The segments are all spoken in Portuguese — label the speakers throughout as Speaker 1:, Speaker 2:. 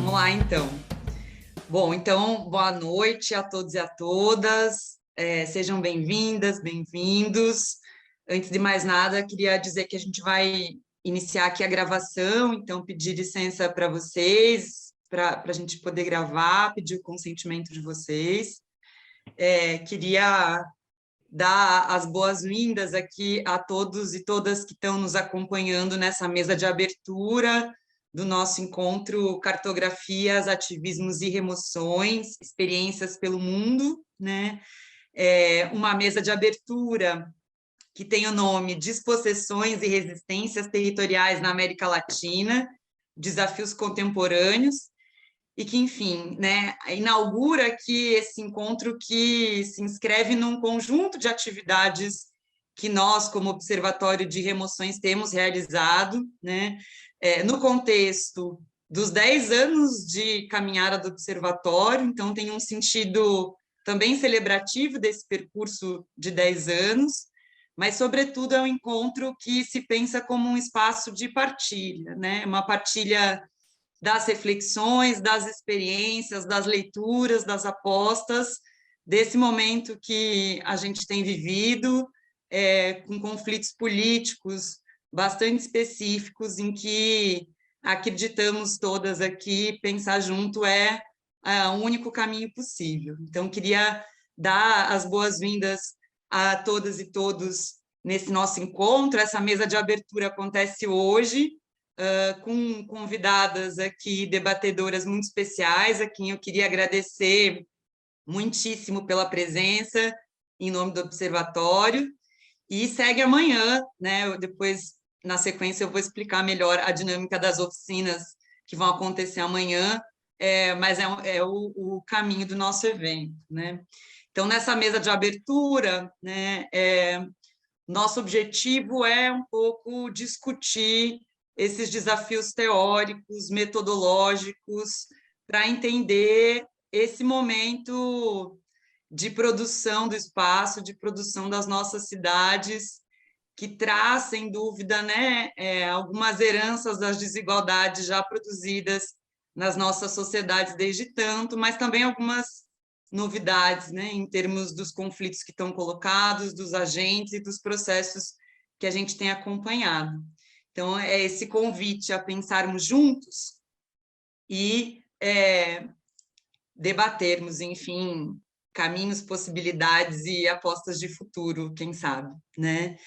Speaker 1: Vamos lá, então. Bom, então, boa noite a todos e a todas. Sejam bem-vindas, bem-vindos. Antes de mais nada, queria dizer que a gente vai iniciar aqui a gravação, então pedir licença para vocês, para a gente poder gravar, pedir o consentimento de vocês. Queria dar as boas-vindas aqui a todos e todas que estão nos acompanhando nessa mesa de abertura do nosso encontro Cartografias, Ativismos e Remoções, Experiências pelo Mundo, né? Uma mesa de abertura que tem o nome Dispossessões e Resistências Territoriais na América Latina, Desafios Contemporâneos, e que, enfim, né, inaugura aqui esse encontro que se inscreve num conjunto de atividades que nós, como Observatório de Remoções, temos realizado, né, no contexto dos 10 anos de caminhada do Observatório, então tem um sentido também celebrativo desse percurso de 10 anos, mas, sobretudo, é um encontro que se pensa como um espaço de partilha, né, uma partilha das reflexões, das experiências, das leituras, das apostas, desse momento que a gente tem vivido, com conflitos políticos bastante específicos, em que acreditamos todas aqui, pensar junto é o único caminho possível. Então, queria dar as boas-vindas a todas e todos nesse nosso encontro. Essa mesa de abertura acontece hoje, com convidadas aqui, debatedoras muito especiais, a quem eu queria agradecer muitíssimo pela presença, em nome do Observatório, e segue amanhã, né? Depois, na sequência, eu vou explicar melhor a dinâmica das oficinas que vão acontecer amanhã, mas é o caminho do nosso evento, né? Então, nessa mesa de abertura, né, nosso objetivo é um pouco discutir esses desafios teóricos, metodológicos, para entender esse momento de produção do espaço, de produção das nossas cidades, que traz, sem dúvida, né, algumas heranças das desigualdades já produzidas nas nossas sociedades desde tanto, mas também algumas novidades, né, em termos dos conflitos que estão colocados, dos agentes e dos processos que a gente tem acompanhado. Então, é esse convite a pensarmos juntos e debatermos, enfim, caminhos, possibilidades e apostas de futuro, quem sabe, né?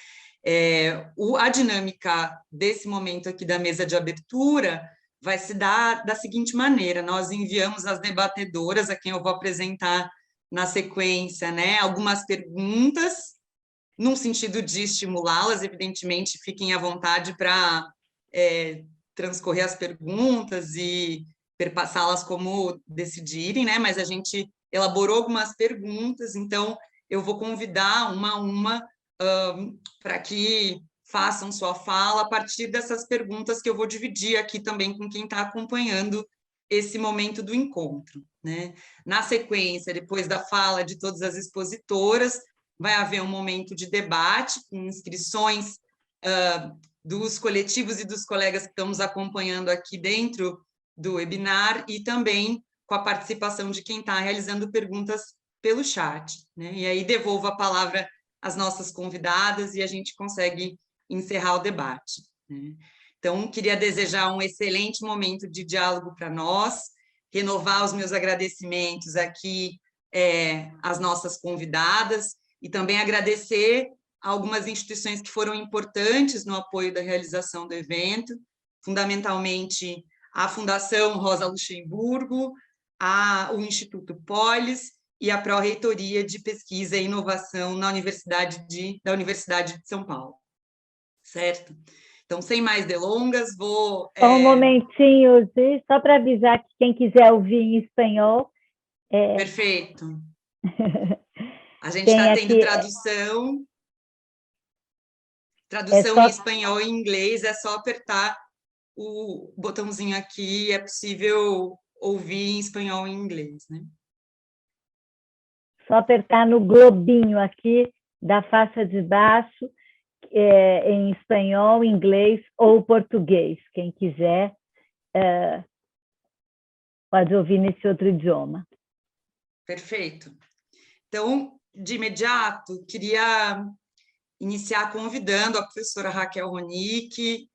Speaker 1: A dinâmica desse momento aqui da mesa de abertura vai se dar da seguinte maneira: nós enviamos às debatedoras, a quem eu vou apresentar na sequência, né, algumas perguntas, num sentido de estimulá-las, evidentemente, fiquem à vontade para transcorrer as perguntas e perpassá-las como decidirem, né, mas a gente elaborou algumas perguntas, então eu vou convidar uma a uma para que façam sua fala a partir dessas perguntas que eu vou dividir aqui também com quem está acompanhando esse momento do encontro, né? Na sequência, depois da fala de todas as expositoras, vai haver um momento de debate com inscrições dos coletivos e dos colegas que estamos acompanhando aqui dentro do webinar e também com a participação de quem está realizando perguntas pelo chat, né? E aí devolvo a palavra as nossas convidadas e a gente consegue encerrar o debate, né? Então, queria desejar um excelente momento de diálogo para nós, renovar os meus agradecimentos aqui às nossas convidadas e também agradecer a algumas instituições que foram importantes no apoio da realização do evento, fundamentalmente a Fundação Rosa Luxemburgo, o Instituto Polis e a Pró-Reitoria de Pesquisa e Inovação da Universidade de São Paulo. Certo? Então, sem mais delongas, vou...
Speaker 2: Só um momentinho, Zi, só para avisar que quem quiser ouvir em espanhol...
Speaker 1: Perfeito. A gente está tendo tradução em espanhol e inglês, é só apertar o botãozinho aqui, é possível ouvir em espanhol e inglês, né?
Speaker 2: Só apertar no globinho aqui da faixa de baixo, em espanhol, inglês ou português, quem quiser pode ouvir nesse outro idioma.
Speaker 1: Perfeito. Então, de imediato, queria iniciar convidando a professora Raquel Ronick,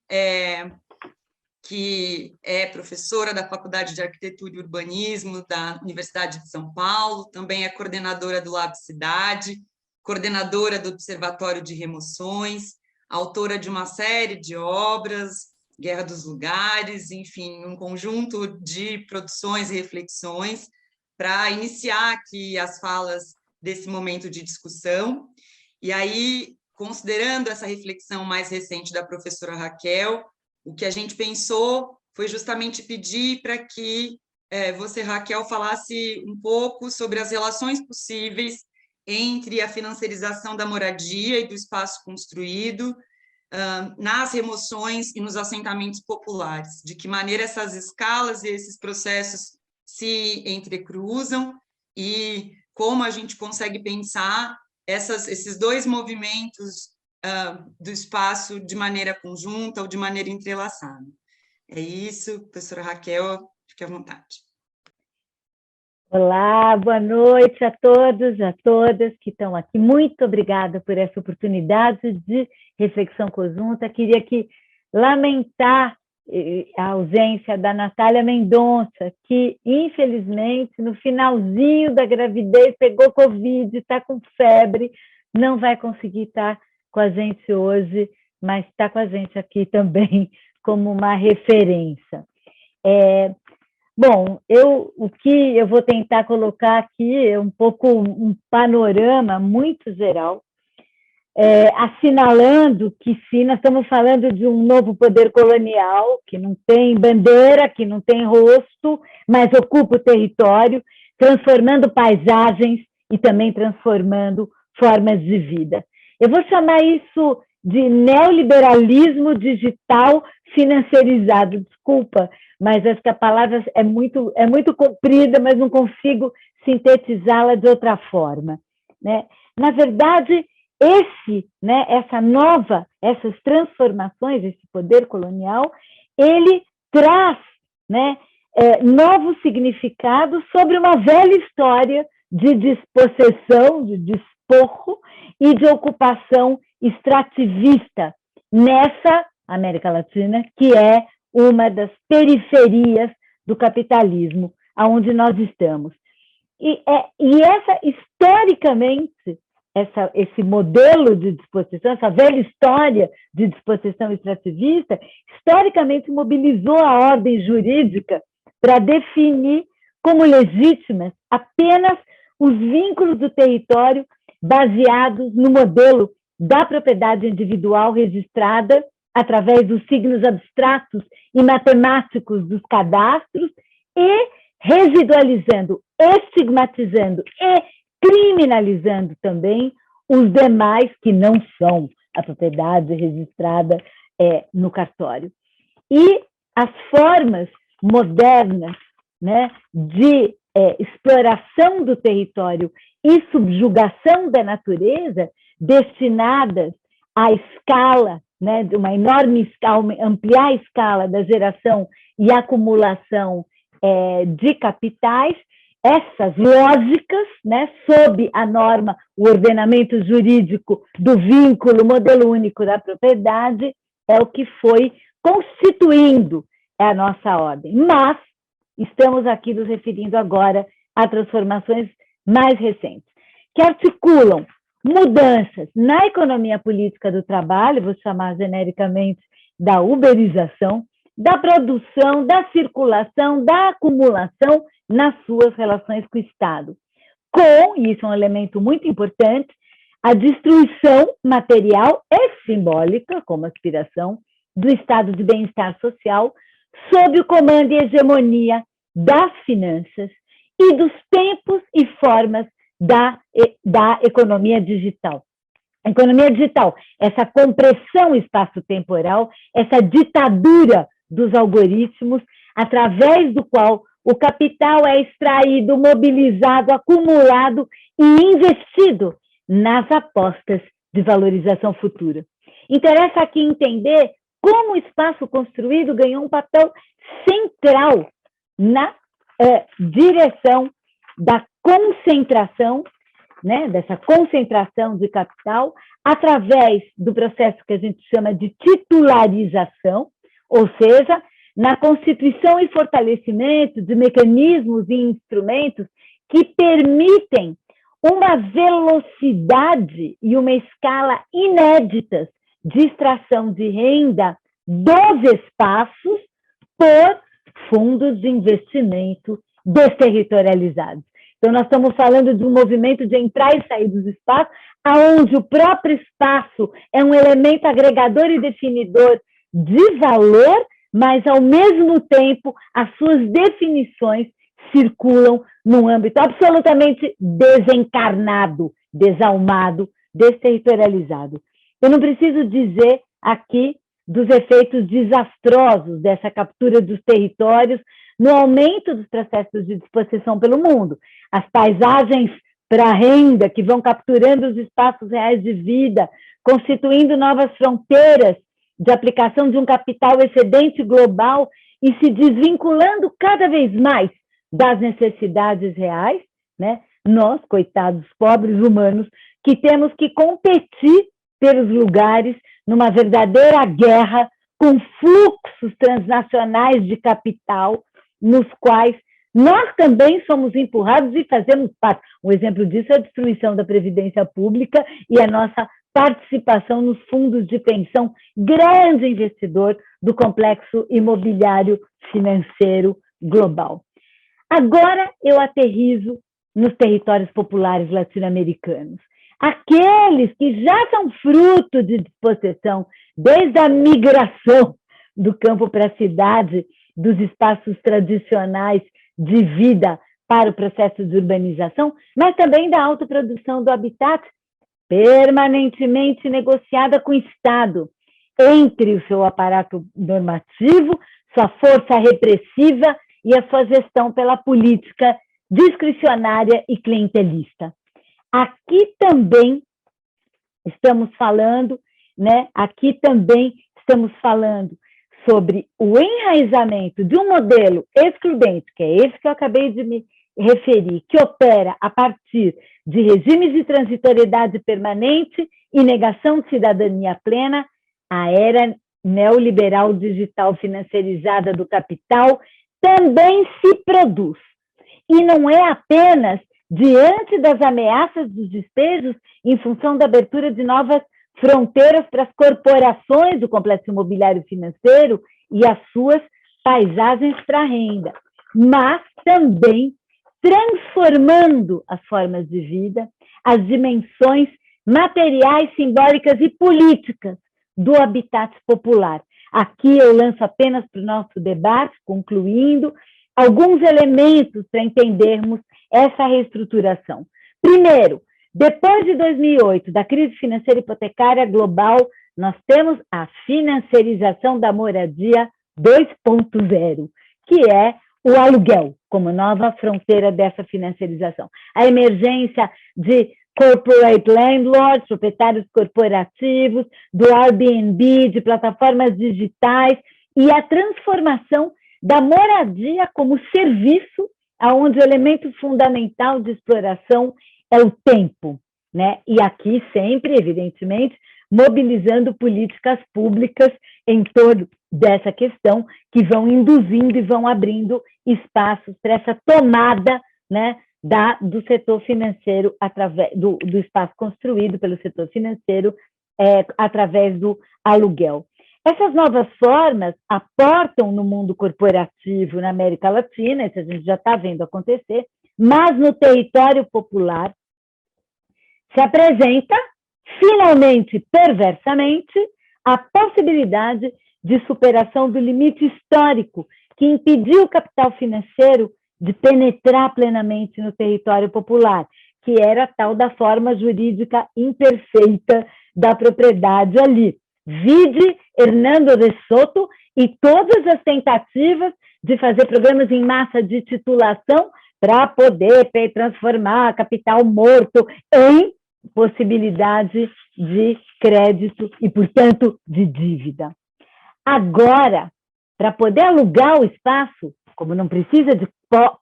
Speaker 1: que é professora da Faculdade de Arquitetura e Urbanismo da Universidade de São Paulo, também é coordenadora do Lab Cidade, coordenadora do Observatório de Remoções, autora de uma série de obras, Guerra dos Lugares, enfim, um conjunto de produções e reflexões para iniciar aqui as falas desse momento de discussão. E aí, considerando essa reflexão mais recente da professora Raquel, o que a gente pensou foi justamente pedir para que você, Raquel, falasse um pouco sobre as relações possíveis entre a financiarização da moradia e do espaço construído nas remoções e nos assentamentos populares, de que maneira essas escalas e esses processos se entrecruzam e como a gente consegue pensar esses dois movimentos do espaço de maneira conjunta ou de maneira entrelaçada. É isso, professora Raquel, fique à vontade.
Speaker 2: Olá, boa noite a todos, a todas que estão aqui. Muito obrigada por essa oportunidade de reflexão conjunta. Queria lamentar a ausência da Natália Mendonça, que, infelizmente, no finalzinho da gravidez, pegou Covid, está com febre, não vai conseguir estar com a gente hoje, mas está com a gente aqui também como uma referência. Bom, o que eu vou tentar colocar aqui é um pouco um panorama muito geral, assinalando que sim, nós estamos falando de um novo poder colonial, que não tem bandeira, que não tem rosto, mas ocupa o território, transformando paisagens e também transformando formas de vida. Eu vou chamar isso de neoliberalismo digital financiarizado, desculpa, mas acho que a palavra é muito comprida, mas não consigo sintetizá-la de outra forma, né? Na verdade, essas transformações, esse poder colonial, ele traz, né, novos significados sobre uma velha história de despossessão, de despojo e de ocupação extrativista nessa América Latina, que é uma das periferias do capitalismo, aonde nós estamos. E historicamente, esse modelo de dispossessão, essa velha história de dispossessão extrativista, historicamente mobilizou a ordem jurídica para definir como legítimas apenas os vínculos do território baseados no modelo da propriedade individual registrada através dos signos abstratos e matemáticos dos cadastros e residualizando, estigmatizando e criminalizando também os demais que não são a propriedade registrada no cartório. E as formas modernas, né, de exploração do território e subjugação da natureza destinadas à escala, né, de uma enorme escala, ampliar a escala da geração e acumulação de capitais, essas lógicas, né, sob a norma, o ordenamento jurídico do vínculo, modelo único da propriedade, é o que foi constituindo a nossa ordem. Mas estamos aqui nos referindo agora a transformações mais recentes, que articulam mudanças na economia política do trabalho, vou chamar genericamente da uberização, da produção, da circulação, da acumulação nas suas relações com o Estado. E isso é um elemento muito importante, a destruição material e simbólica, como aspiração, do estado de bem-estar social, sob o comando e hegemonia das finanças e dos tempos e formas da economia digital. A economia digital, essa compressão espaço-temporal, essa ditadura dos algoritmos, através do qual o capital é extraído, mobilizado, acumulado e investido nas apostas de valorização futura. Interessa aqui entender como o espaço construído ganhou um papel central na direção da concentração, né, dessa concentração de capital, através do processo que a gente chama de titularização, ou seja, na constituição e fortalecimento de mecanismos e instrumentos que permitem uma velocidade e uma escala inéditas de extração de renda dos espaços por fundos de investimento desterritorializados. Então, nós estamos falando de um movimento de entrar e sair dos espaços, onde o próprio espaço é um elemento agregador e definidor de valor, mas, ao mesmo tempo, as suas definições circulam num âmbito absolutamente desencarnado, desalmado, desterritorializado. Eu não preciso dizer aqui dos efeitos desastrosos dessa captura dos territórios no aumento dos processos de dispossessão pelo mundo. As paisagens para renda que vão capturando os espaços reais de vida, constituindo novas fronteiras de aplicação de um capital excedente global e se desvinculando cada vez mais das necessidades reais, né? Nós, coitados, pobres humanos, que temos que competir pelos lugares numa verdadeira guerra com fluxos transnacionais de capital, nos quais nós também somos empurrados e fazemos parte. Um exemplo disso é a destruição da Previdência Pública e a nossa participação nos fundos de pensão, grande investidor do complexo imobiliário financeiro global. Agora eu aterrizo nos territórios populares latino-americanos. Aqueles que já são fruto de dispossessão, desde a migração do campo para a cidade, dos espaços tradicionais de vida para o processo de urbanização, mas também da autoprodução do habitat, permanentemente negociada com o Estado, entre o seu aparato normativo, sua força repressiva e a sua gestão pela política discricionária e clientelista. Aqui também estamos falando, né? Aqui também estamos falando sobre o enraizamento de um modelo excludente, que é esse que eu acabei de me referir, que opera a partir de regimes de transitoriedade permanente e negação de cidadania plena, a era neoliberal digital financiarizada do capital também se produz. E não é apenas diante das ameaças dos despejos em função da abertura de novas fronteiras para as corporações do complexo imobiliário financeiro e as suas paisagens para a renda, mas também transformando as formas de vida, as dimensões materiais, simbólicas e políticas do habitat popular. Aqui eu lanço apenas para o nosso debate, concluindo, alguns elementos para entendermos essa reestruturação. Primeiro, depois de 2008, da crise financeira hipotecária global, nós temos a financiarização da moradia 2.0, que é o aluguel como nova fronteira dessa financiarização. A emergência de corporate landlords, proprietários corporativos, do Airbnb, de plataformas digitais, e a transformação da moradia como serviço, onde o elemento fundamental de exploração é o tempo, né? E aqui sempre, evidentemente, mobilizando políticas públicas em torno dessa questão, que vão induzindo e vão abrindo espaços para essa tomada, né, do setor financeiro, através do espaço construído pelo setor financeiro, através do aluguel. Essas novas formas aportam no mundo corporativo na América Latina, isso a gente já está vendo acontecer, mas no território popular se apresenta, finalmente, perversamente, a possibilidade de superação do limite histórico que impediu o capital financeiro de penetrar plenamente no território popular, que era a tal da forma jurídica imperfeita da propriedade ali. Vide Hernando de Soto e todas as tentativas de fazer programas em massa de titulação para poder transformar capital morto em possibilidade de crédito e, portanto, de dívida. Agora, para poder alugar o espaço, como não precisa de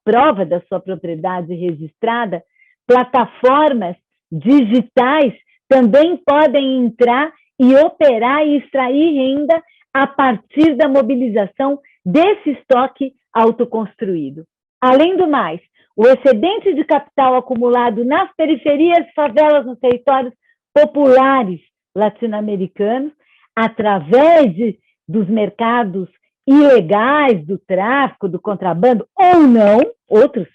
Speaker 2: prova da sua propriedade registrada, plataformas digitais também podem entrar e operar e extrair renda a partir da mobilização desse estoque autoconstruído. Além do mais, o excedente de capital acumulado nas periferias, favelas, nos territórios populares latino-americanos, através dos mercados ilegais, do tráfico, do contrabando, ou não, outras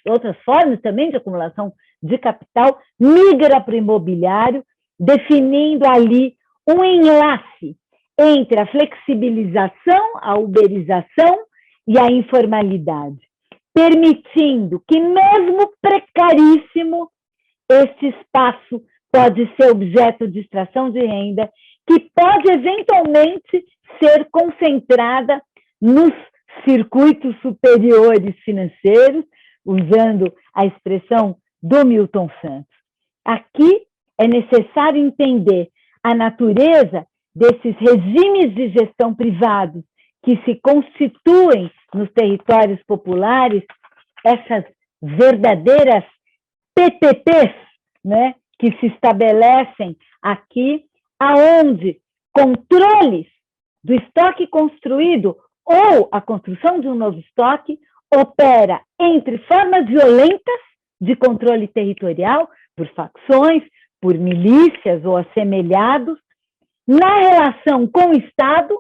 Speaker 2: formas também de acumulação de capital, migra para o imobiliário, definindo ali um enlace entre a flexibilização, a uberização e a informalidade, permitindo que, mesmo precaríssimo, este espaço pode ser objeto de extração de renda, que pode eventualmente ser concentrada nos circuitos superiores financeiros, usando a expressão do Milton Santos. Aqui é necessário entender a natureza desses regimes de gestão privados que se constituem nos territórios populares, essas verdadeiras PPPs, né, que se estabelecem aqui, aonde controles do estoque construído ou a construção de um novo estoque opera entre formas violentas de controle territorial, por facções, por milícias ou assemelhados, na relação com o Estado,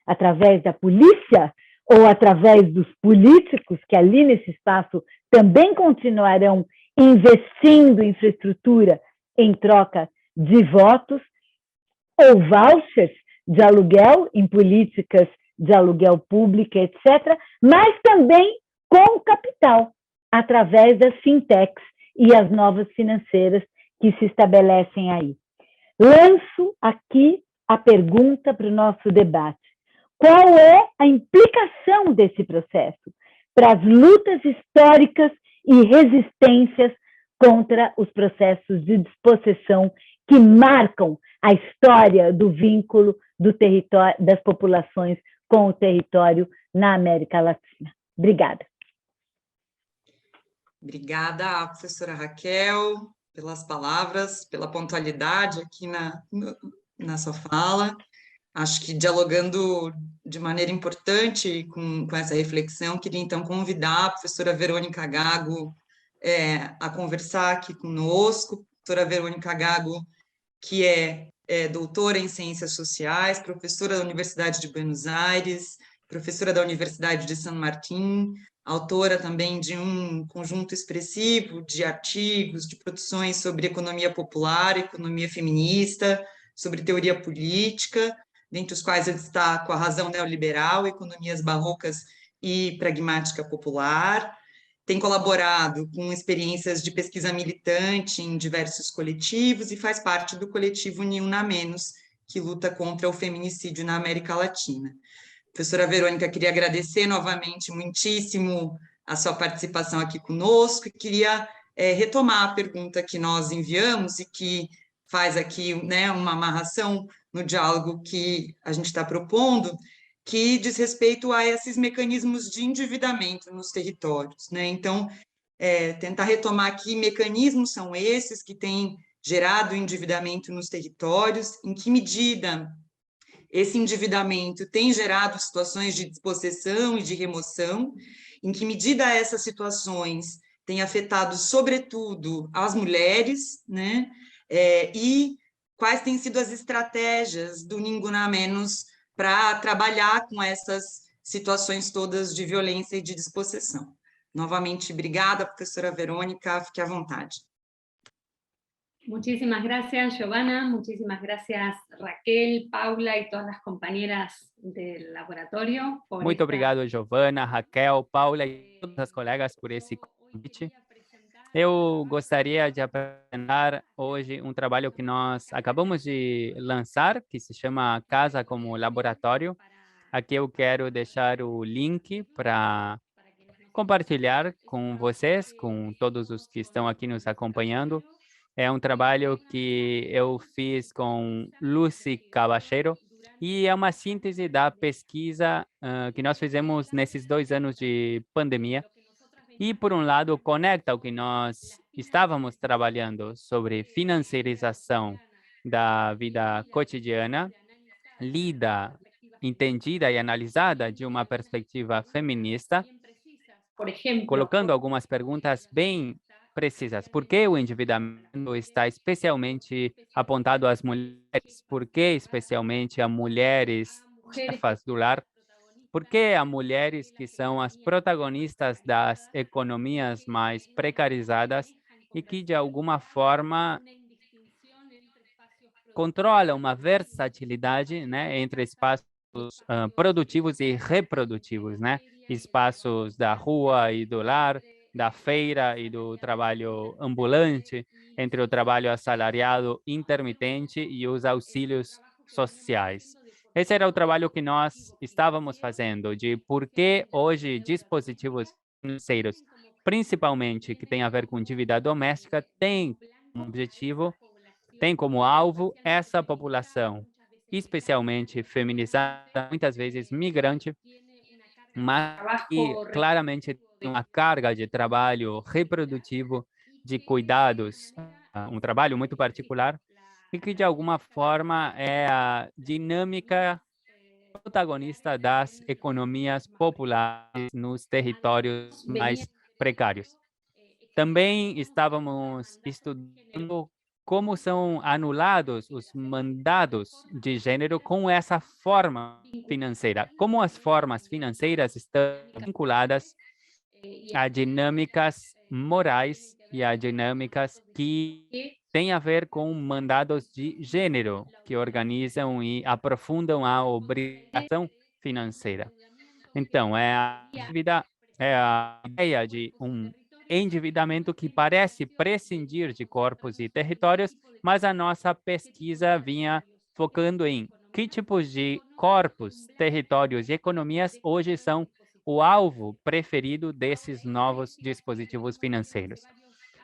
Speaker 2: através da polícia ou através dos políticos, que ali nesse espaço também continuarão investindo em infraestrutura em troca de votos, ou vouchers de aluguel, em políticas de aluguel pública, etc., mas também com o capital, através das fintechs e as novas financeiras que se estabelecem aí. Lanço aqui a pergunta para o nosso debate. Qual é a implicação desse processo para as lutas históricas e resistências contra os processos de despossessão que marcam a história do vínculo do território, das populações com o território na América Latina? Obrigada.
Speaker 1: Obrigada, professora Raquel, pelas palavras, pela pontualidade aqui na sua fala. Acho que dialogando de maneira importante com essa reflexão, queria então convidar a professora Verônica Gago a conversar aqui conosco. Professora Verônica Gago, que é doutora em Ciências Sociais, professora da Universidade de Buenos Aires, professora da Universidade de San Martín, autora também de um conjunto expressivo de artigos, de produções sobre economia popular, economia feminista, sobre teoria política, dentre os quais eu destaco a razão neoliberal, economias barrocas e pragmática popular. Tem colaborado com experiências de pesquisa militante em diversos coletivos e faz parte do coletivo Ni Una Menos, que luta contra o feminicídio na América Latina. Professora Verônica, queria agradecer novamente muitíssimo a sua participação aqui conosco e queria retomar a pergunta que nós enviamos e que faz aqui, né, uma amarração no diálogo que a gente está propondo, que diz respeito a esses mecanismos de endividamento nos territórios, né? Então, tentar retomar que mecanismos são esses que têm gerado endividamento nos territórios, em que medida esse endividamento tem gerado situações de despossessão e de remoção, em que medida essas situações têm afetado, sobretudo, as mulheres, né? E quais têm sido as estratégias do Ni Una Menos para trabalhar com essas situações todas de violência e de despossessão. Novamente, obrigada, professora Verônica, fique à vontade.
Speaker 3: Muchísimas gracias, Giovanna. Muchísimas gracias, Raquel, Paula y todas las compañeras del laboratorio.
Speaker 4: Muito obrigado, Giovanna, Raquel, Paula e todas as colegas por esse convite. Eu gostaria de apresentar hoje um trabalho que nós acabamos de lançar, que se chama Casa como Laboratório. Aqui eu quero deixar o link para compartilhar com vocês, com todos os que estão aqui nos acompanhando. É um trabalho que eu fiz com Lucy Cabacheiro e é uma síntese da pesquisa que nós fizemos nesses 2 anos de pandemia. E, por um lado, conecta o que nós estávamos trabalhando sobre financiarização da vida cotidiana, lida, entendida e analisada de uma perspectiva feminista,
Speaker 3: Por ejemplo,
Speaker 4: colocando algumas perguntas bem precisas. Por que o endividamento está especialmente apontado às mulheres? Por que especialmente a mulheres chefas do lar? Por que a mulheres que são as protagonistas das economias mais precarizadas e que, de alguma forma, controlam uma versatilidade, né, entre espaços produtivos e reprodutivos, né? Espaços da rua e do lar, da feira e do trabalho ambulante, entre o trabalho assalariado intermitente e os auxílios sociais. Esse era o trabalho que nós estávamos fazendo, de por que hoje dispositivos financeiros, principalmente que tem a ver com dívida doméstica, têm como objetivo, tem como alvo essa população, especialmente feminizada, muitas vezes migrante, mas que
Speaker 3: trabajo
Speaker 4: claramente tem uma carga de trabalho reprodutivo, de cuidados, um trabalho muito particular, e que de alguma forma é a dinâmica protagonista das economias populares nos territórios mais precários. Também estávamos estudando como são anulados os mandados de gênero com essa forma financeira, como as formas financeiras estão vinculadas a dinâmicas morais e a dinâmicas que têm a ver com mandados de gênero, que organizam e aprofundam a obrigação financeira. Então, é a ideia de um endividamento que parece prescindir de corpos e territórios, mas a nossa pesquisa vinha focando em que tipos de corpos, territórios e economias hoje são o alvo preferido desses novos dispositivos financeiros.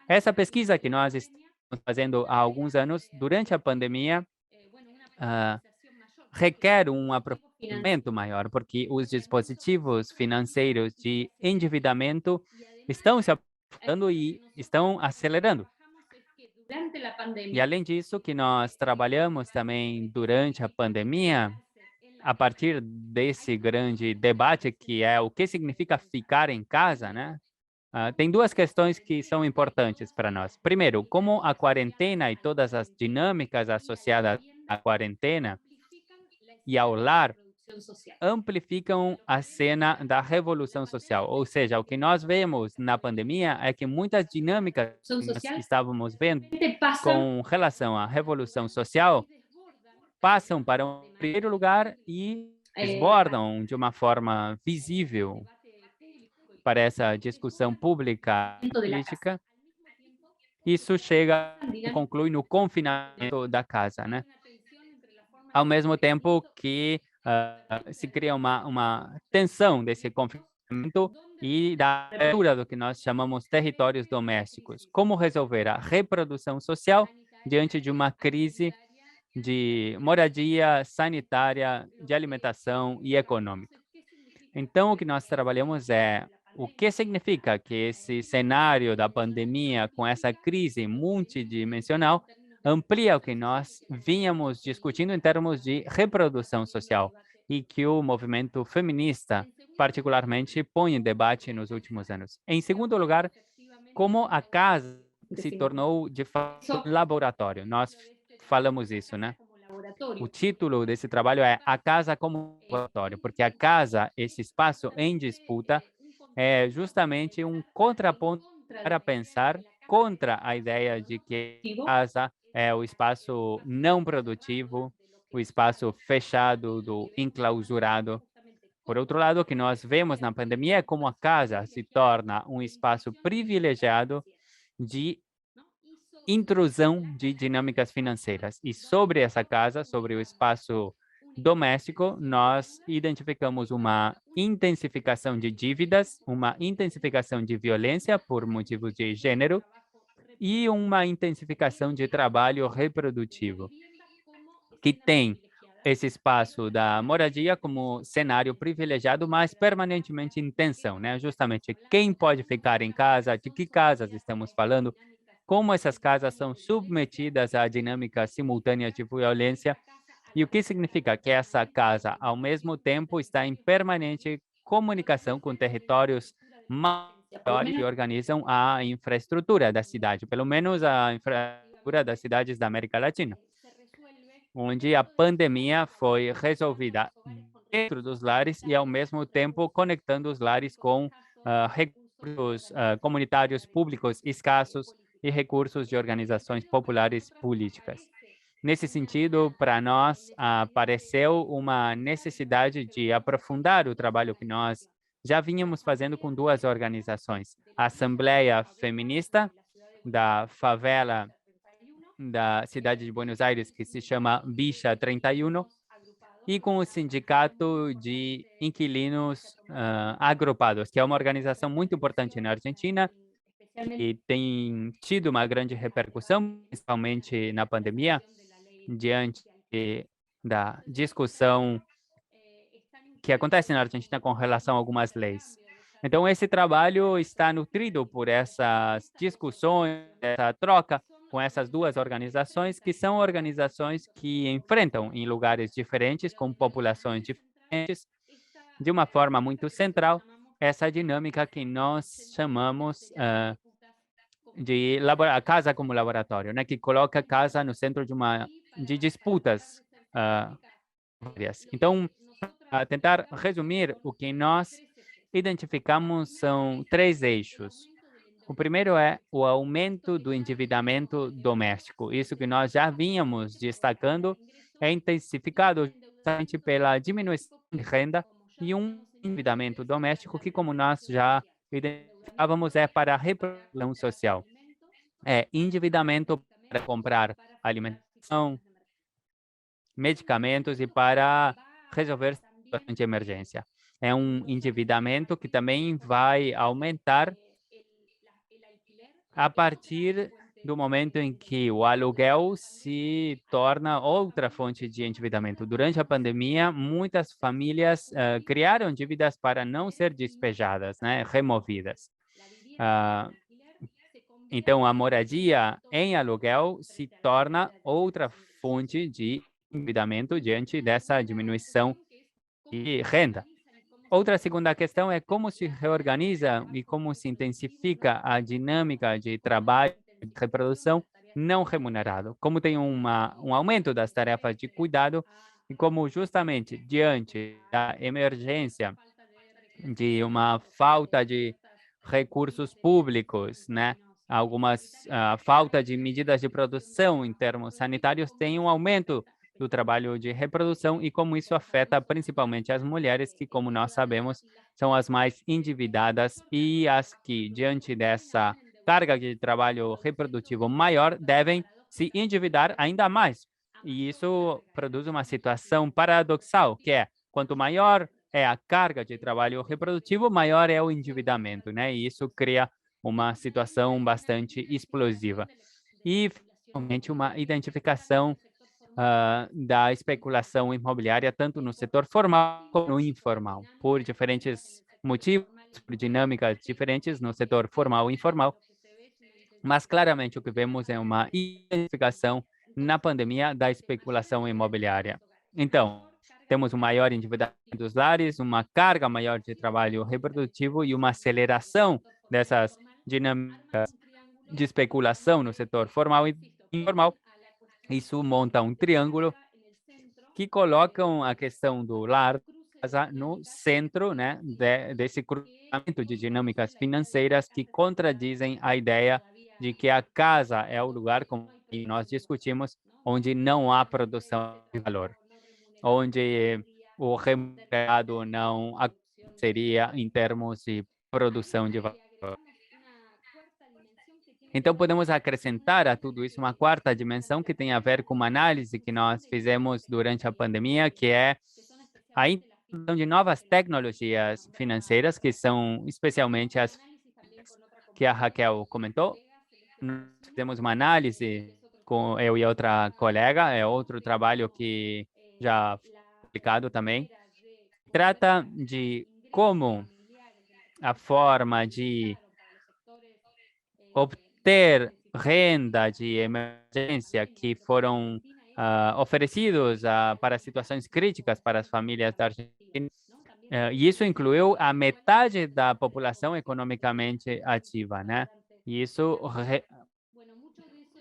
Speaker 4: Essa pesquisa que nós estamos fazendo há alguns anos, durante a pandemia, requer um aprofundamento maior, porque os dispositivos financeiros de endividamento estão se aprofundando e estão acelerando. E, além disso, que nós trabalhamos também durante a pandemia, a partir desse grande debate que é o que significa ficar em casa, né? Tem duas questões que são importantes para nós. Primeiro, como a quarentena e todas as dinâmicas associadas à quarentena e ao lar amplificam a cena da revolução social. Ou seja, o que nós vemos na pandemia é que muitas dinâmicas que nós estávamos vendo com relação à revolução social passam para um primeiro lugar e desbordam de uma forma visível para essa discussão pública e política. Isso conclui no confinamento da casa, né? Ao mesmo tempo que se cria uma tensão desse confinamento e da abertura do que nós chamamos territórios domésticos. Como resolver a reprodução social diante de uma crise de moradia, sanitária, de alimentação e econômica. Então, o que nós trabalhamos é o que significa que esse cenário da pandemia, com essa crise multidimensional, amplia o que nós vínhamos discutindo em termos de reprodução social e que o movimento feminista, particularmente, põe em debate nos últimos anos. Em segundo lugar, como a casa se tornou, de fato, um laboratório. Nós falamos isso, né? O título desse trabalho é A Casa como Laboratório, porque a casa, esse espaço em disputa, é justamente um contraponto para pensar contra a ideia de que a casa é o espaço não produtivo, o espaço fechado, do enclausurado. Por outro lado, o que nós vemos na pandemia é como a casa se torna um espaço privilegiado de intrusão de dinâmicas financeiras. E sobre essa casa, sobre o espaço doméstico, nós identificamos uma intensificação de dívidas, uma intensificação de violência por motivos de gênero e uma intensificação de trabalho reprodutivo, que tem esse espaço da moradia como cenário privilegiado, mas permanentemente em tensão, né? Justamente quem pode ficar em casa, de que casas estamos falando, como essas casas são submetidas a dinâmicas simultâneas de violência e o que significa que essa casa, ao mesmo tempo, está em permanente comunicação com territórios maiores que organizam a infraestrutura da cidade, pelo menos a infraestrutura das cidades da América Latina, onde a pandemia foi resolvida dentro dos lares e, ao mesmo tempo, conectando os lares com recursos comunitários públicos escassos e recursos de organizações populares políticas. Nesse sentido, para nós, apareceu uma necessidade de aprofundar o trabalho que nós já vínhamos fazendo com duas organizações. A Assembleia Feminista da favela da cidade de Buenos Aires, que se chama Bicha 31, e com o Sindicato de Inquilinos Agrupados, que é uma organização muito importante na Argentina e tem tido uma grande repercussão, principalmente na pandemia, diante da discussão que acontece na Argentina com relação a algumas leis. Então, esse trabalho está nutrido por essas discussões, essa troca com essas duas organizações, que são organizações que enfrentam em lugares diferentes, com populações diferentes, de uma forma muito central, essa dinâmica que nós chamamos de a casa como laboratório, né, que coloca a casa no centro de disputas várias. Então, a tentar resumir, o que nós identificamos são três eixos. O primeiro é o aumento do endividamento doméstico. Isso que nós já vínhamos destacando é intensificado justamente pela diminuição de renda e um endividamento doméstico que, como nós já identificávamos, é para a reprodução social. É endividamento para comprar alimentação, medicamentos e para resolver situações de emergência. É um endividamento que também vai aumentar a partir do momento em que o aluguel se torna outra fonte de endividamento. Durante a pandemia, muitas famílias criaram dívidas para não ser despejadas, né, removidas. Então, a moradia em aluguel se torna outra fonte de endividamento diante dessa diminuição de renda. Outra segunda questão é como se reorganiza e como se intensifica a dinâmica de trabalho de reprodução não remunerado, como tem um aumento das tarefas de cuidado e como justamente diante da emergência de uma falta de recursos públicos, né? Algumas falta de medidas de produção em termos sanitários, tem um aumento do trabalho de reprodução e como isso afeta principalmente as mulheres, que, como nós sabemos, são as mais endividadas e as que, diante dessa carga de trabalho reprodutivo maior, devem se endividar ainda mais. E isso produz uma situação paradoxal, que é, quanto maior é a carga de trabalho reprodutivo, maior é o endividamento, né? E isso cria uma situação bastante explosiva. E, finalmente, uma identificação da especulação imobiliária, tanto no setor formal como no informal, por diferentes motivos, por dinâmicas diferentes no setor formal e informal, mas claramente o que vemos é uma identificação na pandemia da especulação imobiliária. Então, temos um maior endividamento dos lares, uma carga maior de trabalho reprodutivo e uma aceleração dessas dinâmicas de especulação no setor formal e informal. Isso monta um triângulo que colocam a questão do lar no centro, né, desse cruzamento de dinâmicas financeiras que contradizem a ideia de que a casa é o lugar, como nós discutimos, onde não há produção de valor, onde o remunerado não seria em termos de produção de valor. Então, podemos acrescentar a tudo isso uma quarta dimensão que tem a ver com uma análise que nós fizemos durante a pandemia, que é a introdução de novas tecnologias financeiras, que são especialmente as que a Raquel comentou. Nós fizemos uma análise com eu e outra colega, é outro trabalho que já publicado também. Trata de como a forma de obter renda de emergência que foram oferecidos para situações críticas para as famílias da Argentina. E isso incluiu a metade da população economicamente ativa, né? E isso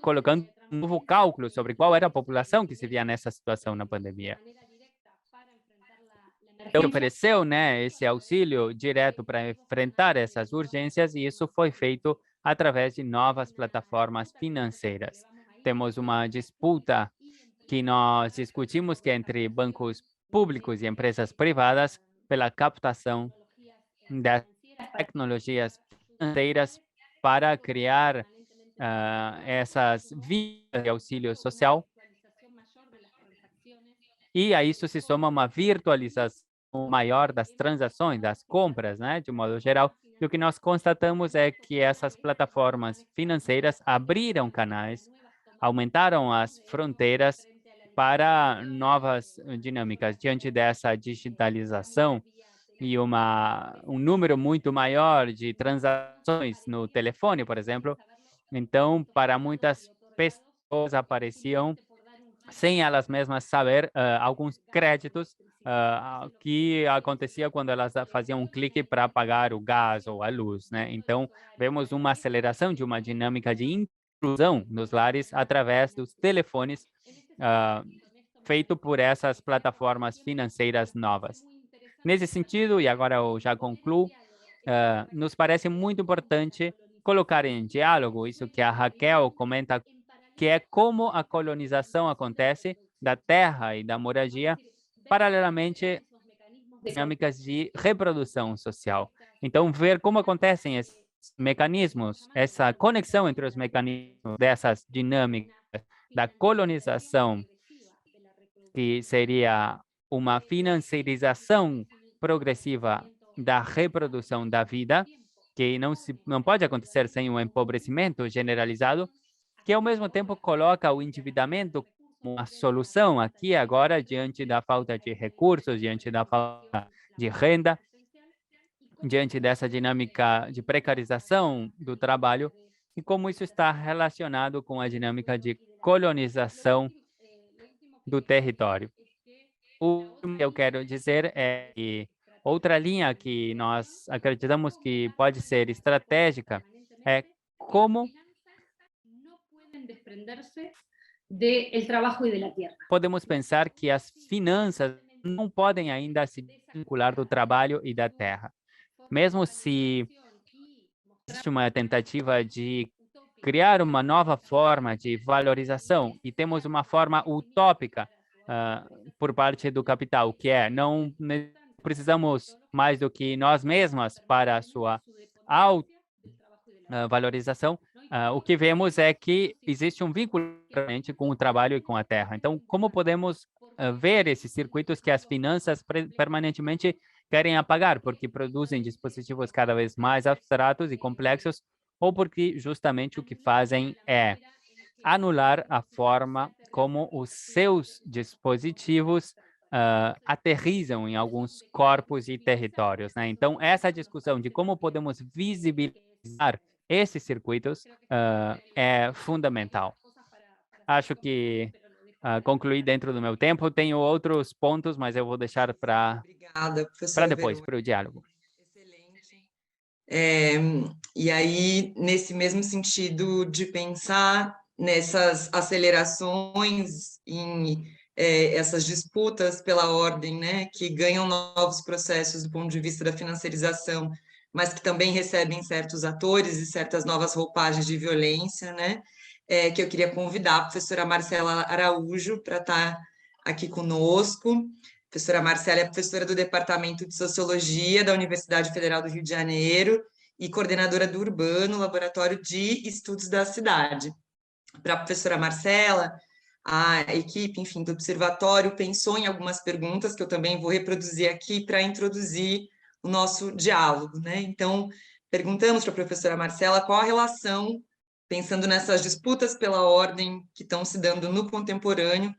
Speaker 4: colocando um novo cálculo sobre qual era a população que se via nessa situação na pandemia. Então, ofereceu, né, esse auxílio direto para enfrentar essas urgências, e isso foi feito através de novas plataformas financeiras. Temos uma disputa que nós discutimos, que é entre bancos públicos e empresas privadas, pela captação das tecnologias financeiras para criar essas vias de auxílio social. E a isso se soma uma virtualização maior das transações, das compras, né, de um modo geral. E o que nós constatamos é que essas plataformas financeiras abriram canais, aumentaram as fronteiras para novas dinâmicas. Diante dessa digitalização e um número muito maior de transações no telefone, por exemplo, então, para muitas pessoas apareciam, sem elas mesmas saber, alguns créditos que acontecia quando elas faziam um clique para pagar o gás ou a luz, né? Então, vemos uma aceleração de uma dinâmica de inclusão nos lares através dos telefones feito por essas plataformas financeiras novas. Nesse sentido, e agora eu já concluo, nos parece muito importante colocar em diálogo isso que a Raquel comenta, que é como a colonização acontece da terra e da moradia, paralelamente dinâmicas de reprodução social. Então, ver como acontecem esses mecanismos, essa conexão entre os mecanismos dessas dinâmicas da colonização, que seria uma financiarização progressiva da reprodução da vida, que não pode acontecer sem um empobrecimento generalizado, que ao mesmo tempo coloca o endividamento como uma solução aqui e agora, diante da falta de recursos, diante da falta de renda, diante dessa dinâmica de precarização do trabalho, e como isso está relacionado com a dinâmica de colonização do território. O que eu quero dizer é que outra linha que nós acreditamos que pode ser estratégica é como podemos pensar que as finanças não podem ainda se vincular do trabalho e da terra. Mesmo se existe uma tentativa de criar uma nova forma de valorização e temos uma forma utópica por parte do capital, que é não precisamos mais do que nós mesmas para a sua valorização. O que vemos é que existe um vínculo com o trabalho e com a terra. Então, como podemos ver esses circuitos que as finanças permanentemente querem apagar, porque produzem dispositivos cada vez mais abstratos e complexos, ou porque justamente o que fazem é anular a forma como os seus dispositivos aterrizam em alguns corpos e territórios, né? Então, essa discussão de como podemos visibilizar esses circuitos é fundamental. Acho que concluí dentro do meu tempo. Tenho outros pontos, mas eu vou deixar para depois, para o diálogo.
Speaker 1: Excelente. E aí, nesse mesmo sentido de pensar nessas acelerações, em essas disputas pela ordem, né, que ganham novos processos do ponto de vista da financiarização, mas que também recebem certos atores e certas novas roupagens de violência, né, que eu queria convidar a professora Marcela Araújo para estar aqui conosco. A professora Marcela é professora do Departamento de Sociologia da Universidade Federal do Rio de Janeiro e coordenadora do Urbano, Laboratório de Estudos da Cidade. Para a professora Marcela, a equipe, enfim, do Observatório pensou em algumas perguntas que eu também vou reproduzir aqui para introduzir o nosso diálogo, né? Então, perguntamos para a professora Marcela qual a relação, pensando nessas disputas pela ordem que estão se dando no contemporâneo,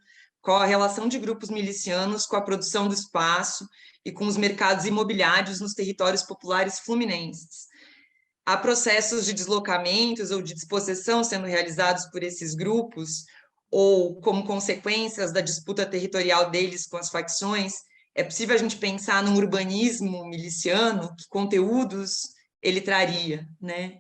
Speaker 1: qual a relação de grupos milicianos com a produção do espaço e com os mercados imobiliários nos territórios populares fluminenses. Há processos de deslocamentos ou de dispossessão sendo realizados por esses grupos, ou como consequências da disputa territorial deles com as facções? É possível a gente pensar num urbanismo miliciano, que conteúdos ele traria, né?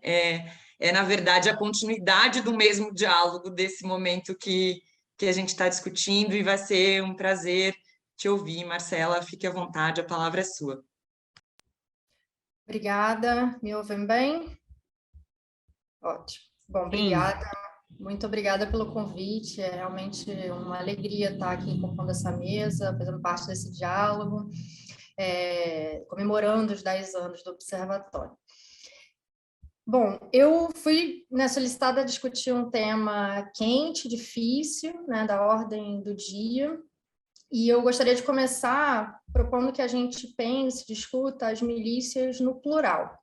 Speaker 1: Na verdade, a continuidade do mesmo diálogo desse momento que a gente está discutindo, e vai ser um prazer te ouvir. Marcela, fique à vontade, a palavra é sua.
Speaker 5: Obrigada, me ouvem bem? Ótimo. Bom, obrigada, muito obrigada pelo convite, é realmente uma alegria estar aqui compondo essa mesa, fazendo parte desse diálogo, comemorando os 10 anos do Observatório. Bom, eu fui solicitada a discutir um tema quente, difícil, né, da ordem do dia, e eu gostaria de começar propondo que a gente pense, discuta as milícias no plural.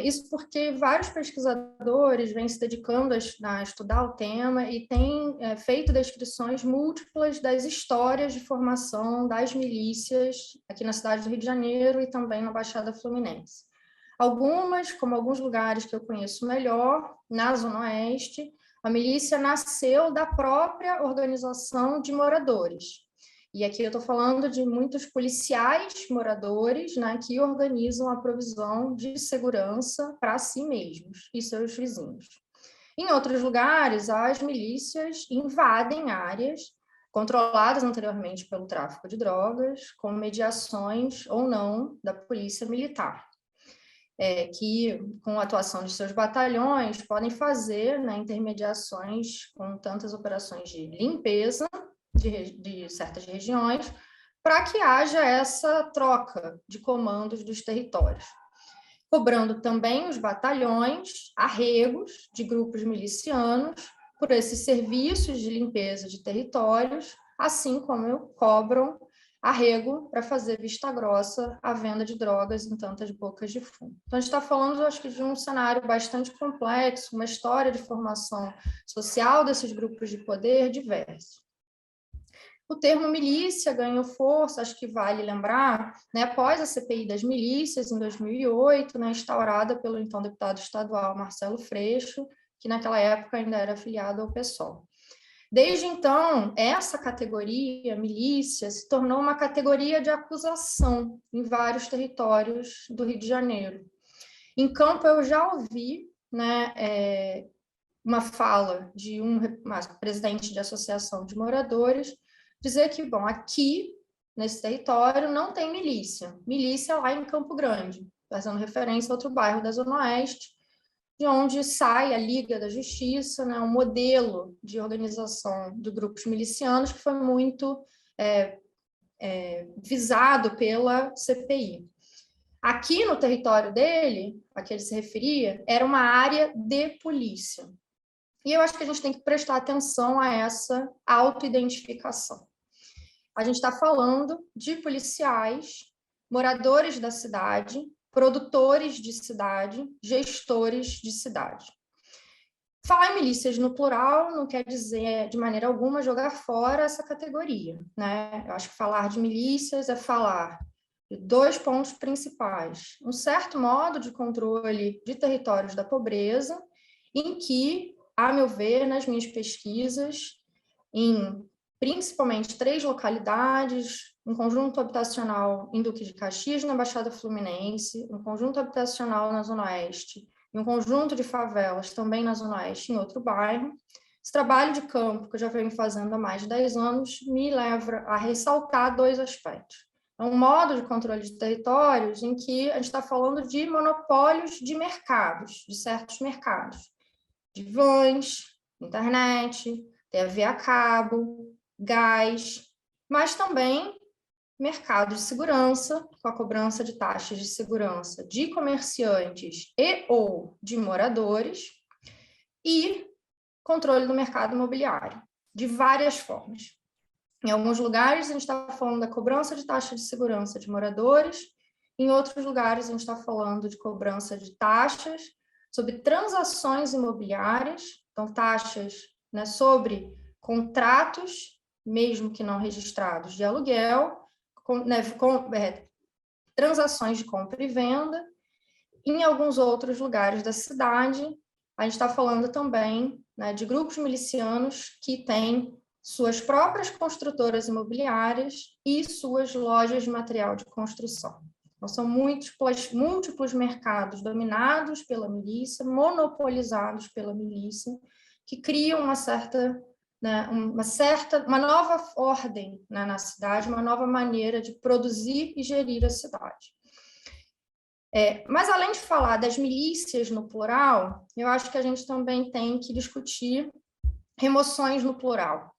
Speaker 5: Isso porque vários pesquisadores vêm se dedicando a estudar o tema e têm feito descrições múltiplas das histórias de formação das milícias aqui na cidade do Rio de Janeiro e também na Baixada Fluminense. Algumas, como alguns lugares que eu conheço melhor, na Zona Oeste, a milícia nasceu da própria organização de moradores. E aqui eu estou falando de muitos policiais moradores, né, que organizam a provisão de segurança para si mesmos e seus vizinhos. Em outros lugares, as milícias invadem áreas controladas anteriormente pelo tráfico de drogas, com mediações ou não da polícia militar, que, com a atuação de seus batalhões, podem fazer, né, intermediações com tantas operações de limpeza de certas regiões, para que haja essa troca de comandos dos territórios, cobrando também os batalhões arregos de grupos milicianos por esses serviços de limpeza de territórios, assim como cobram arrego para fazer vista grossa à venda de drogas em tantas bocas de fumo. Então, a gente está falando, acho que, de um cenário bastante complexo, uma história de formação social desses grupos de poder diversos. O termo milícia ganhou força, acho que vale lembrar, né, após a CPI das milícias, em 2008, né, instaurada pelo então deputado estadual Marcelo Freixo, que naquela época ainda era afiliado ao PSOL. Desde então, essa categoria, milícia, se tornou uma categoria de acusação em vários territórios do Rio de Janeiro. Em Campo, eu já ouvi, né, uma fala de um presidente de associação de moradores dizer que, bom, aqui, nesse território, não tem milícia. Milícia lá em Campo Grande, fazendo referência a outro bairro da Zona Oeste, de onde sai a Liga da Justiça, né, um modelo de organização de grupos milicianos que foi muito visado pela CPI. Aqui no território dele, a que ele se referia, era uma área de polícia. E eu acho que a gente tem que prestar atenção a essa autoidentificação. A gente está falando de policiais, moradores da cidade, produtores de cidade, gestores de cidade. Falar em milícias no plural não quer dizer, de maneira alguma, jogar fora essa categoria, né? Eu acho que falar de milícias é falar de 2 pontos principais. Um certo modo de controle de territórios da pobreza, em que, a meu ver, nas minhas pesquisas, em principalmente 3 localidades, um conjunto habitacional em Duque de Caxias, na Baixada Fluminense, um conjunto habitacional na Zona Oeste, e um conjunto de favelas também na Zona Oeste, em outro bairro. Esse trabalho de campo, que eu já venho fazendo há mais de 10 anos, me leva a ressaltar 2 aspectos. É um modo de controle de territórios em que a gente está falando de monopólios de mercados, de certos mercados, de vans, internet, TV a cabo, gás, mas também mercado de segurança, com a cobrança de taxas de segurança de comerciantes e ou de moradores, e controle do mercado imobiliário, de várias formas. Em alguns lugares, a gente está falando da cobrança de taxa de segurança de moradores, em outros lugares, a gente está falando de cobrança de taxas sobre transações imobiliárias, então taxas, né, sobre contratos mesmo que não registrados, de aluguel, transações de compra e venda. Em alguns outros lugares da cidade, a gente está falando também, né, de grupos milicianos que têm suas próprias construtoras imobiliárias e suas lojas de material de construção. Então, são múltiplos mercados dominados pela milícia, monopolizados pela milícia, que criam uma nova ordem, né, na cidade, uma nova maneira de produzir e gerir a cidade. Mas, além de falar das milícias no plural, eu acho que a gente também tem que discutir remoções no plural.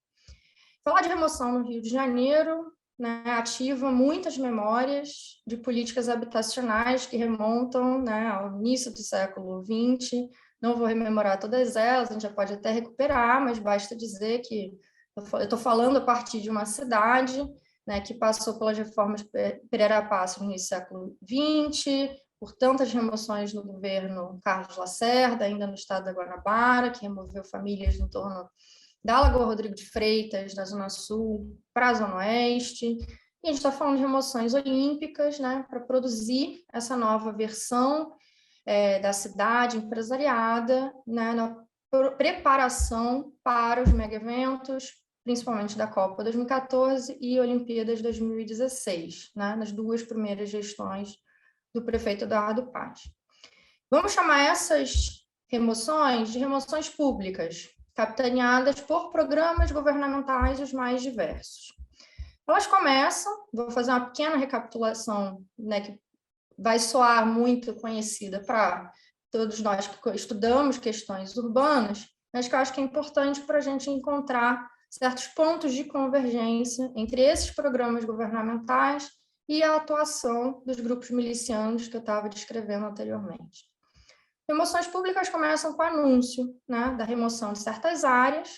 Speaker 5: Falar de remoção no Rio de Janeiro, né, ativa muitas memórias de políticas habitacionais que remontam, né, ao início do século XX. Não vou rememorar todas elas, a gente já pode até recuperar, mas basta dizer que eu estou falando a partir de uma cidade, né, que passou pelas reformas Pereira Passos no início do século XX, por tantas remoções no governo Carlos Lacerda, ainda no estado da Guanabara, que removeu famílias em torno da Lagoa Rodrigo de Freitas, da Zona Sul para a Zona Oeste. E a gente está falando de remoções olímpicas, né, para produzir essa nova versão da cidade empresariada, né, na preparação para os mega-eventos, principalmente da Copa 2014 e Olimpíadas 2016, né, nas duas primeiras gestões do prefeito Eduardo Paes. Vamos chamar essas remoções de remoções públicas, capitaneadas por programas governamentais os mais diversos. Elas começam, vou fazer uma pequena recapitulação, né, que vai soar muito conhecida para todos nós que estudamos questões urbanas, mas que eu acho que é importante para a gente encontrar certos pontos de convergência entre esses programas governamentais e a atuação dos grupos milicianos que eu estava descrevendo anteriormente. Remoções públicas começam com o anúncio, né, da remoção de certas áreas,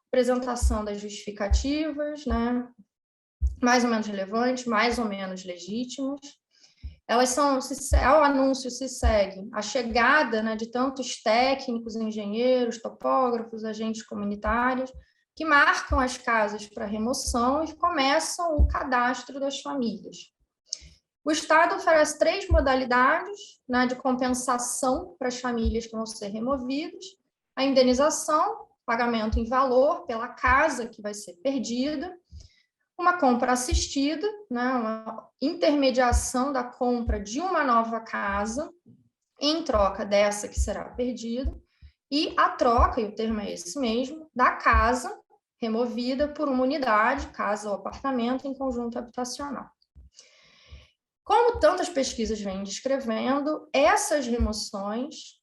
Speaker 5: apresentação das justificativas, né, mais ou menos relevantes, mais ou menos legítimas. Ao anúncio se segue a chegada, né, de tantos técnicos, engenheiros, topógrafos, agentes comunitários, que marcam as casas para remoção e começam o cadastro das famílias. O Estado oferece 3 modalidades, né, de compensação para as famílias que vão ser removidas: a indenização, pagamento em valor pela casa que vai ser perdida, uma compra assistida, né, uma intermediação da compra de uma nova casa em troca dessa que será perdida, e a troca, e o termo é esse mesmo, da casa removida por uma unidade, casa ou apartamento em conjunto habitacional. Como tantas pesquisas vêm descrevendo, essas remoções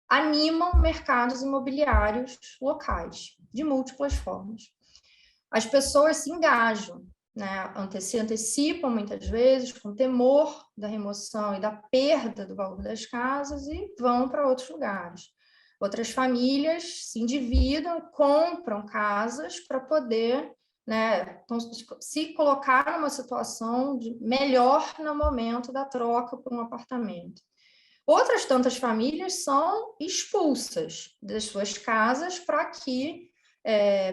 Speaker 5: animam mercados imobiliários locais, de múltiplas formas. As pessoas se engajam, né, se antecipam muitas vezes com temor da remoção e da perda do valor das casas e vão para outros lugares. Outras famílias se endividam, compram casas para poder, né, se colocar numa situação melhor no momento da troca por um apartamento. Outras tantas famílias são expulsas das suas casas para que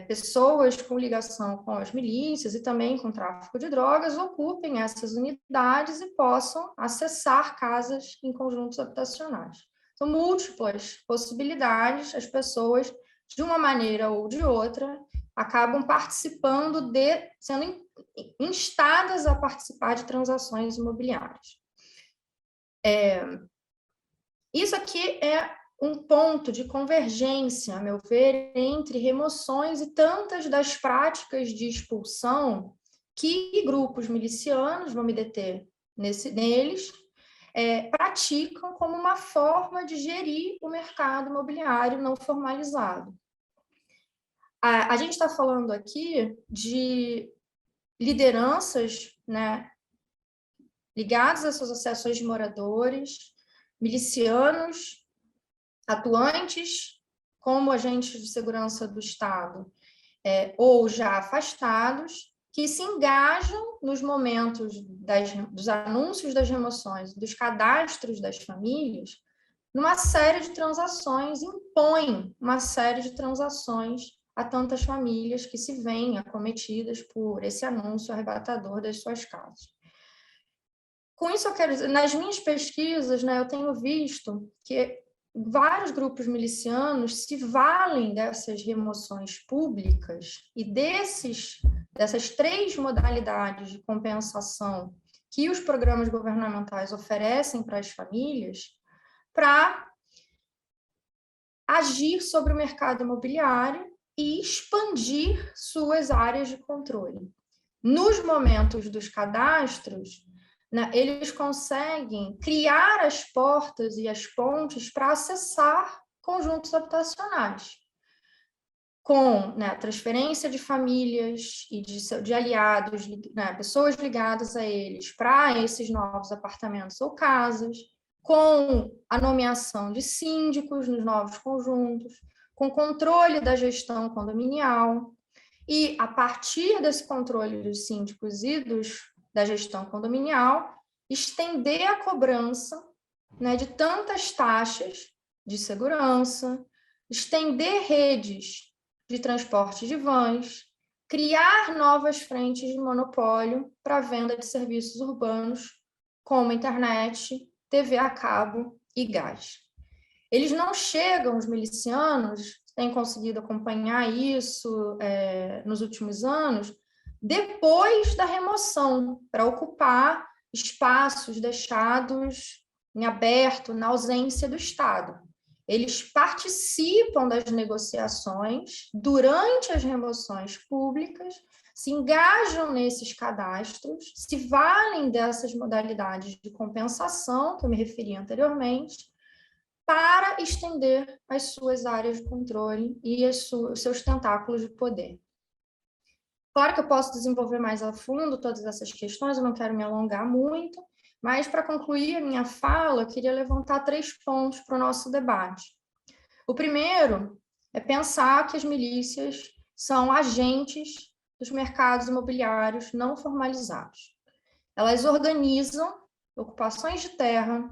Speaker 5: pessoas com ligação com as milícias e também com tráfico de drogas ocupem essas unidades e possam acessar casas em conjuntos habitacionais. São múltiplas possibilidades, as pessoas, de uma maneira ou de outra, acabam participando sendo instadas a participar de transações imobiliárias. Isso aqui é um ponto de convergência, a meu ver, entre remoções e tantas das práticas de expulsão que grupos milicianos, vou me deter neles, praticam como uma forma de gerir o mercado imobiliário não formalizado. A gente está falando aqui de lideranças, né, ligadas às associações de moradores, milicianos, atuantes como agentes de segurança do Estado, ou já afastados, que se engajam nos momentos dos anúncios das remoções, dos cadastros das famílias, numa série de transações, impõem uma série de transações a tantas famílias que se veem acometidas por esse anúncio arrebatador das suas casas. Com isso, eu quero dizer, nas minhas pesquisas, né, eu tenho visto que vários grupos milicianos se valem dessas remoções públicas e dessas 3 modalidades de compensação que os programas governamentais oferecem para as famílias para agir sobre o mercado imobiliário e expandir suas áreas de controle. Nos momentos dos cadastros, né, eles conseguem criar as portas e as pontes para acessar conjuntos habitacionais, com, né, transferência de famílias e de aliados, né, pessoas ligadas a eles para esses novos apartamentos ou casas, com a nomeação de síndicos nos novos conjuntos, com controle da gestão condominial, e a partir desse controle dos síndicos e da gestão condominial, estender a cobrança, né, de tantas taxas de segurança, estender redes de transporte de vans, criar novas frentes de monopólio para a venda de serviços urbanos, como internet, TV a cabo e gás. Eles não chegam, os milicianos, têm conseguido acompanhar isso nos últimos anos, depois da remoção, para ocupar espaços deixados em aberto, na ausência do Estado. Eles participam das negociações durante as remoções públicas, se engajam nesses cadastros, se valem dessas modalidades de compensação, que eu me referi anteriormente, para estender as suas áreas de controle e os seus tentáculos de poder. Claro que eu posso desenvolver mais a fundo todas essas questões, eu não quero me alongar muito, mas para concluir a minha fala, eu queria levantar 3 pontos para o nosso debate. O primeiro é pensar que as milícias são agentes dos mercados imobiliários não formalizados. Elas organizam ocupações de terra,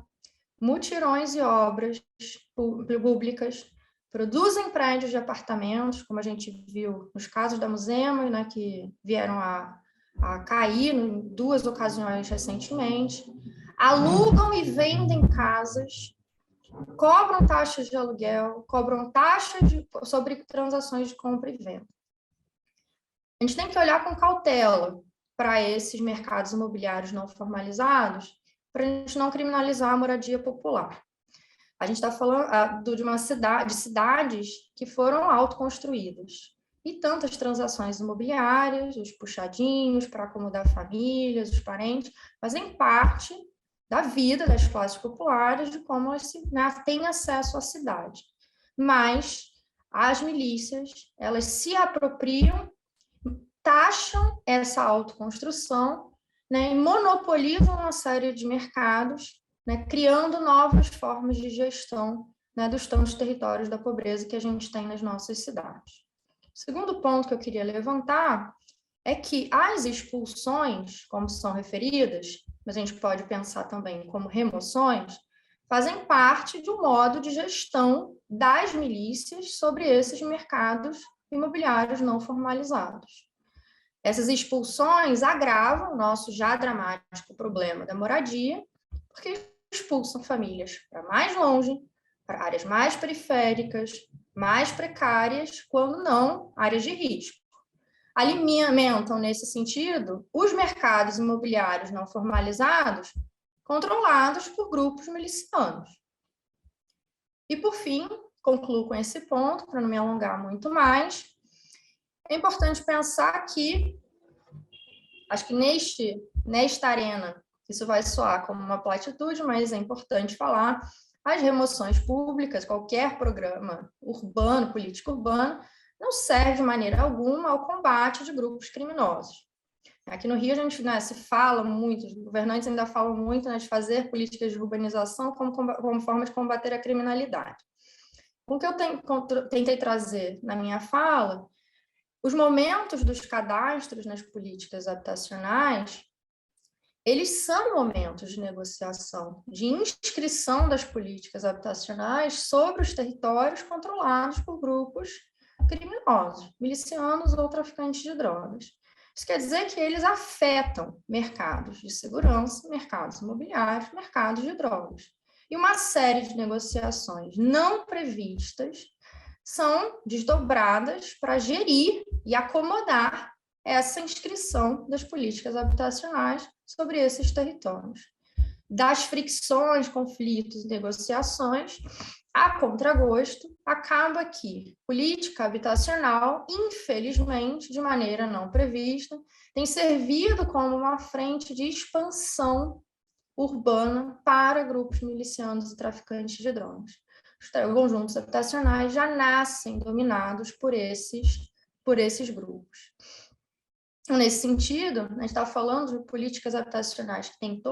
Speaker 5: mutirões e obras públicas, produzem prédios de apartamentos, como a gente viu nos casos da Muzema, né, que vieram a cair em 2 ocasiões recentemente, alugam e vendem casas, cobram taxas de aluguel, cobram taxas sobre transações de compra e venda. A gente tem que olhar com cautela para esses mercados imobiliários não formalizados, para a gente não criminalizar a moradia popular. A gente está falando de cidades que foram autoconstruídas. E tantas transações imobiliárias, os puxadinhos para acomodar famílias, os parentes, fazem parte da vida das classes populares, de como elas têm acesso à cidade. Mas as milícias, elas se apropriam, taxam essa autoconstrução, né, e monopolizam uma série de mercados, né, criando novas formas de gestão, né, dos tantos territórios da pobreza que a gente tem nas nossas cidades. O segundo ponto que eu queria levantar é que as expulsões, como são referidas, mas a gente pode pensar também como remoções, fazem parte de um modo de gestão das milícias sobre esses mercados imobiliários não formalizados. Essas expulsões agravam o nosso já dramático problema da moradia, porque expulsam famílias para mais longe, para áreas mais periféricas, mais precárias, quando não áreas de risco. Alimentam, nesse sentido, os mercados imobiliários não formalizados, controlados por grupos milicianos. E, por fim, concluo com esse ponto, para não me alongar muito mais, é importante pensar que, acho que nesta arena, isso vai soar como uma platitude, mas é importante falar, as remoções públicas, qualquer programa urbano, político urbano, não serve de maneira alguma ao combate de grupos criminosos. Aqui no Rio, a gente, né, se fala muito, os governantes ainda falam muito, né, de fazer políticas de urbanização como forma de combater a criminalidade. O que eu tentei trazer na minha fala, os momentos dos cadastros nas políticas habitacionais, eles são momentos de negociação, de inscrição das políticas habitacionais sobre os territórios controlados por grupos criminosos, milicianos ou traficantes de drogas. Isso quer dizer que eles afetam mercados de segurança, mercados imobiliários, mercados de drogas. E uma série de negociações não previstas são desdobradas para gerir e acomodar essa inscrição das políticas habitacionais sobre esses territórios. Das fricções, conflitos e negociações, a contragosto, acaba que política habitacional, infelizmente, de maneira não prevista, tem servido como uma frente de expansão urbana para grupos milicianos e traficantes de drogas. Os conjuntos habitacionais já nascem dominados por esses grupos. Nesse sentido, a gente está falando de políticas habitacionais que têm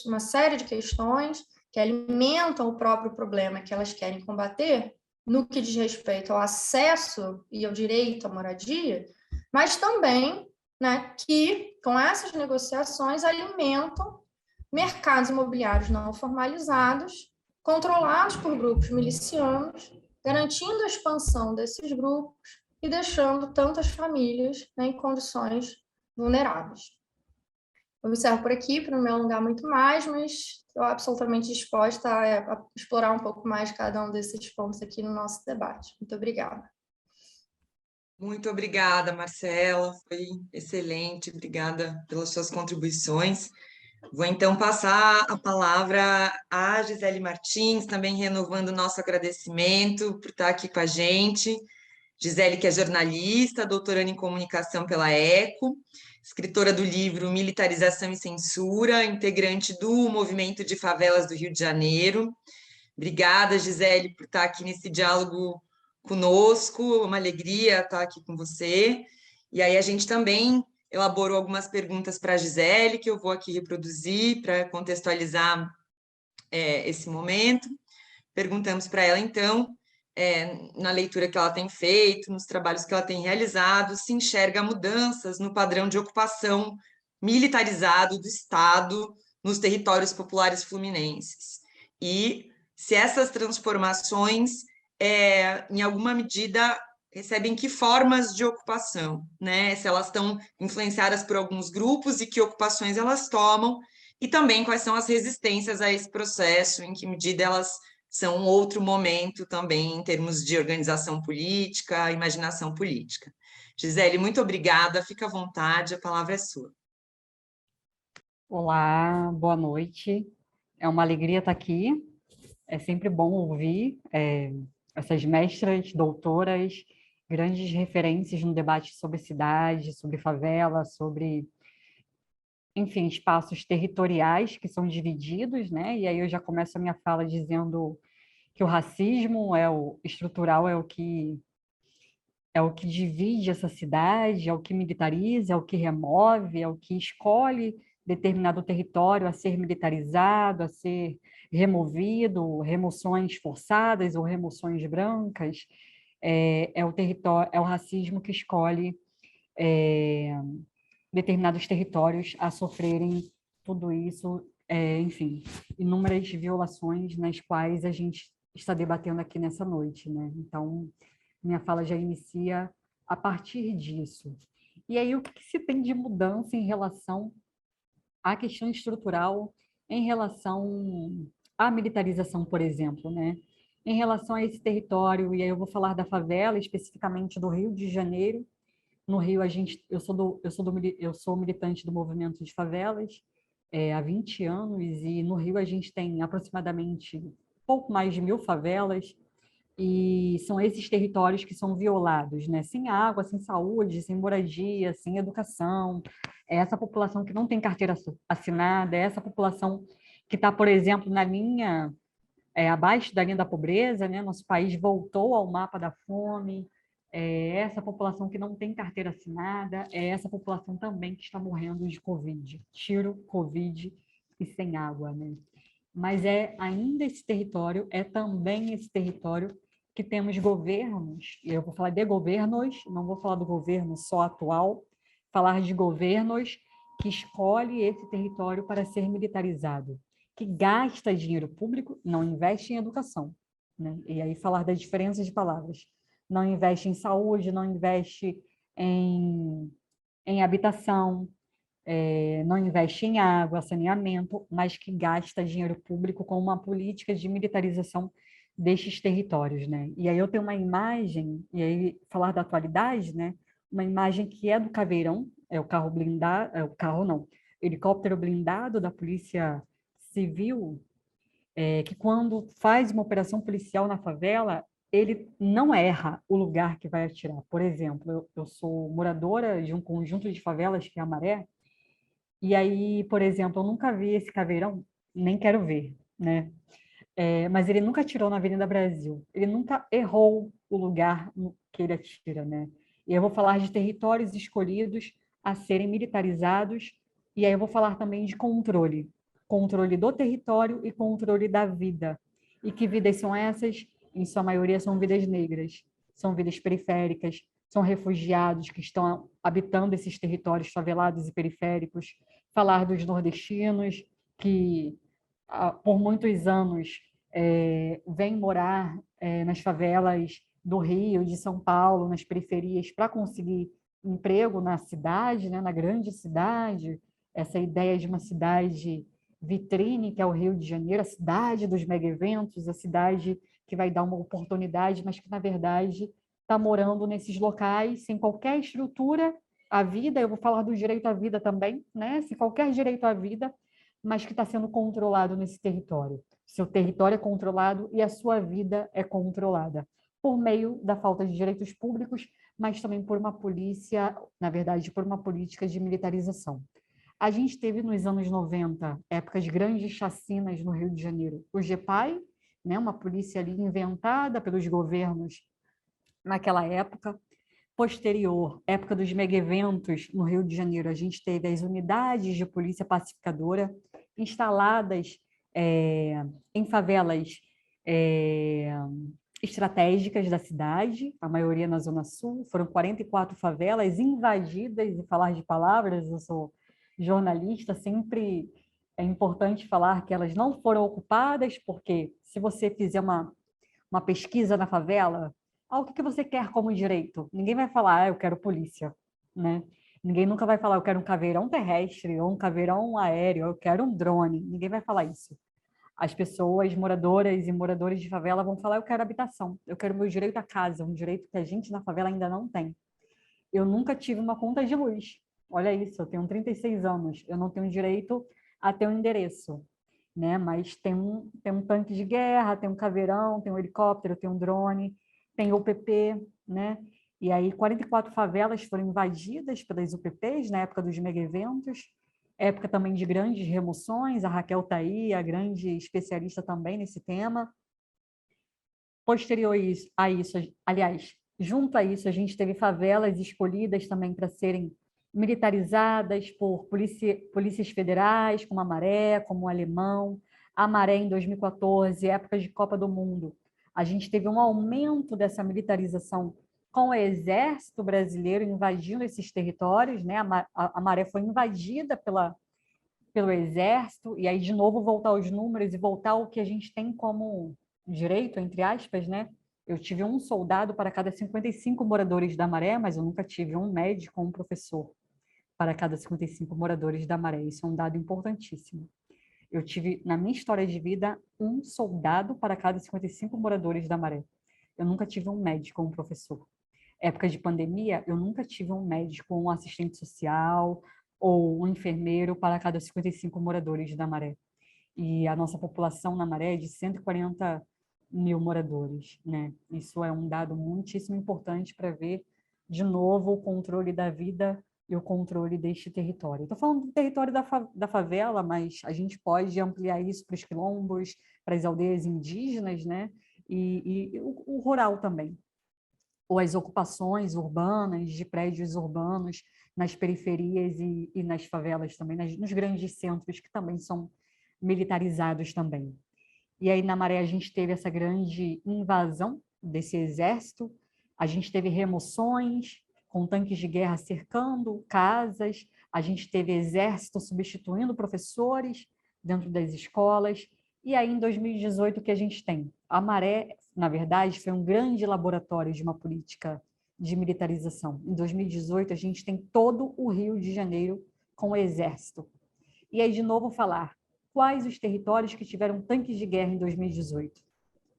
Speaker 5: uma série de questões que alimentam o próprio problema que elas querem combater, no que diz respeito ao acesso e ao direito à moradia, mas também, né, que, com essas negociações, alimentam mercados imobiliários não formalizados, controlados por grupos milicianos, garantindo a expansão desses grupos e deixando tantas famílias, né, em condições vulneráveis. Eu encerro por aqui, para não me alongar muito mais, mas estou absolutamente disposta a explorar um pouco mais cada um desses pontos aqui no nosso debate. Muito obrigada.
Speaker 1: Muito obrigada, Marcela, foi excelente, obrigada pelas suas contribuições. Vou então passar a palavra à Gisele Martins, também renovando o nosso agradecimento por estar aqui com a gente. Gisele, que é jornalista, doutoranda em comunicação pela ECO, escritora do livro Militarização e Censura, integrante do Movimento de Favelas do Rio de Janeiro. Obrigada, Gisele, por estar aqui nesse diálogo conosco, uma alegria estar aqui com você. E aí a gente também elaborou algumas perguntas para a Gisele, que eu vou aqui reproduzir para contextualizar esse momento. Perguntamos para ela, então, na leitura que ela tem feito, nos trabalhos que ela tem realizado, se enxerga mudanças no padrão de ocupação militarizado do Estado nos territórios populares fluminenses. E se essas transformações, em alguma medida, recebem que formas de ocupação, né? Se elas estão influenciadas por alguns grupos e que ocupações elas tomam, e também quais são as resistências a esse processo, em que medida elas são outro momento também em termos de organização política, imaginação política. Gisele, muito obrigada, fica à vontade, a palavra é sua.
Speaker 6: Olá, boa noite. É uma alegria estar aqui. É sempre bom ouvir essas mestras, doutoras, grandes referências no debate sobre cidade, sobre favela, sobre, enfim, espaços territoriais que são divididos, né? E aí eu já começo a minha fala dizendo que o racismo estrutural é o que divide essa cidade, é o que militariza, é o que remove, é o que escolhe determinado território a ser militarizado, a ser removido, remoções forçadas ou remoções brancas. É o racismo que escolhe determinados territórios a sofrerem tudo isso, enfim, inúmeras violações nas quais a gente está debatendo aqui nessa noite, né? Então, minha fala já inicia a partir disso. E aí, o que se tem de mudança em relação à questão estrutural, em relação à militarização, por exemplo, né? Em relação a esse território, e aí eu vou falar da favela, especificamente do Rio de Janeiro. No Rio, eu sou militante do movimento de favelas há 20 anos, e no Rio a gente tem aproximadamente pouco mais de 1.000 favelas, e são esses territórios que são violados, né? Sem água, sem saúde, sem moradia, sem educação. É essa população que não tem carteira assinada, é essa população que está, por exemplo, na linha, abaixo da linha da pobreza, né? Nosso país voltou ao mapa da fome. É essa população que não tem carteira assinada, é essa população também que está morrendo de Covid, tiro, Covid e sem água, né? Mas ainda esse território, também esse território que temos governos, e eu vou falar de governos, não vou falar do governo só atual, falar de governos que escolhem esse território para ser militarizado, que gasta dinheiro público, não investe em educação, né? E aí falar da diferença de palavras. não investe em saúde, não investe em habitação, não investe em água, saneamento, mas que gasta dinheiro público com uma política de militarização destes territórios, né? E aí eu tenho uma imagem, e aí falar da atualidade, né? Uma imagem que é do Caveirão, é o carro blindado, helicóptero blindado da Polícia Civil, que quando faz uma operação policial na favela, ele não erra o lugar que vai atirar. Por exemplo, eu sou moradora de um conjunto de favelas que é a Maré, e aí, por exemplo, eu nunca vi esse Caveirão, nem quero ver, né? Mas ele nunca atirou na Avenida Brasil, ele nunca errou o lugar que ele atira, né? E eu vou falar de territórios escolhidos a serem militarizados, e aí eu vou falar também de controle, controle do território e controle da vida. E que vidas são essas? Em sua maioria são vidas negras, são vidas periféricas, são refugiados que estão habitando esses territórios favelados e periféricos. Falar dos nordestinos que por muitos anos vêm morar nas favelas do Rio, de São Paulo, nas periferias, para conseguir emprego na cidade, né, na grande cidade, essa ideia de uma cidade vitrine, que é o Rio de Janeiro, a cidade dos mega-eventos, a cidade que vai dar uma oportunidade, mas que, na verdade, está morando nesses locais sem qualquer estrutura à vida. Eu vou falar do direito à vida também, né? Sem qualquer direito à vida, mas que está sendo controlado nesse território. Seu território é controlado e a sua vida é controlada por meio da falta de direitos públicos, mas também por uma polícia, na verdade, por uma política de militarização. A gente teve nos anos 90, épocas de grandes chacinas no Rio de Janeiro. O GEPAI, né, uma polícia ali inventada pelos governos naquela época. Posterior, época dos mega-eventos no Rio de Janeiro, a gente teve as unidades de polícia pacificadora instaladas em favelas estratégicas da cidade, a maioria na Zona Sul. Foram 44 favelas invadidas, e falar de palavras, eu sou jornalista, sempre é importante falar que elas não foram ocupadas, porque se você fizer uma pesquisa na favela, o que você quer como direito? Ninguém vai falar, eu quero polícia, né? Ninguém nunca vai falar, eu quero um caveirão terrestre, ou um caveirão aéreo, eu quero um drone. Ninguém vai falar isso. As pessoas, moradoras e moradores de favela, vão falar, eu quero habitação, eu quero meu direito à casa, um direito que a gente na favela ainda não tem. Eu nunca tive uma conta de luz. Olha isso, eu tenho 36 anos, eu não tenho direito a ter um endereço, né? Mas tem um tanque de guerra, tem um caveirão, tem um helicóptero, tem um drone, tem UPP, né? E aí 44 favelas foram invadidas pelas UPPs na época dos mega-eventos, época também de grandes remoções, a Raquel está aí, a grande especialista também nesse tema. Posterior a isso, aliás, junto a isso, a gente teve favelas escolhidas também para serem militarizadas por polícias federais, como a Maré, como o Alemão. A Maré, em 2014, época de Copa do Mundo, a gente teve um aumento dessa militarização com o exército brasileiro invadindo esses territórios, né? A Maré foi invadida pelo exército, e aí, de novo, voltar aos números e voltar ao que a gente tem como direito, entre aspas, né? Eu tive um soldado para cada 55 moradores da Maré, mas eu nunca tive um médico ou um professor para cada 55 moradores da Maré. Isso é um dado importantíssimo. Eu tive, na minha história de vida, um soldado para cada 55 moradores da Maré. Eu nunca tive um médico ou um professor. Época de pandemia, eu nunca tive um médico ou um assistente social ou um enfermeiro para cada 55 moradores da Maré. E a nossa população na Maré é de 140 mil moradores, né? Isso é um dado muitíssimo importante para ver, de novo, o controle da vida e o controle deste território. Estou falando do território da favela, mas a gente pode ampliar isso para os quilombos, para as aldeias indígenas, né? E o rural também. Ou as ocupações urbanas, de prédios urbanos, nas periferias e nas favelas também, nos grandes centros, que também são militarizados também. E aí, na Maré, a gente teve essa grande invasão desse exército, a gente teve remoções, com tanques de guerra cercando casas, a gente teve exército substituindo professores dentro das escolas, E aí, em 2018, o que a gente tem? A Maré, na verdade, foi um grande laboratório de uma política de militarização. Em 2018, a gente tem todo o Rio de Janeiro com o exército. E aí, de novo, falar quais os territórios que tiveram tanques de guerra em 2018.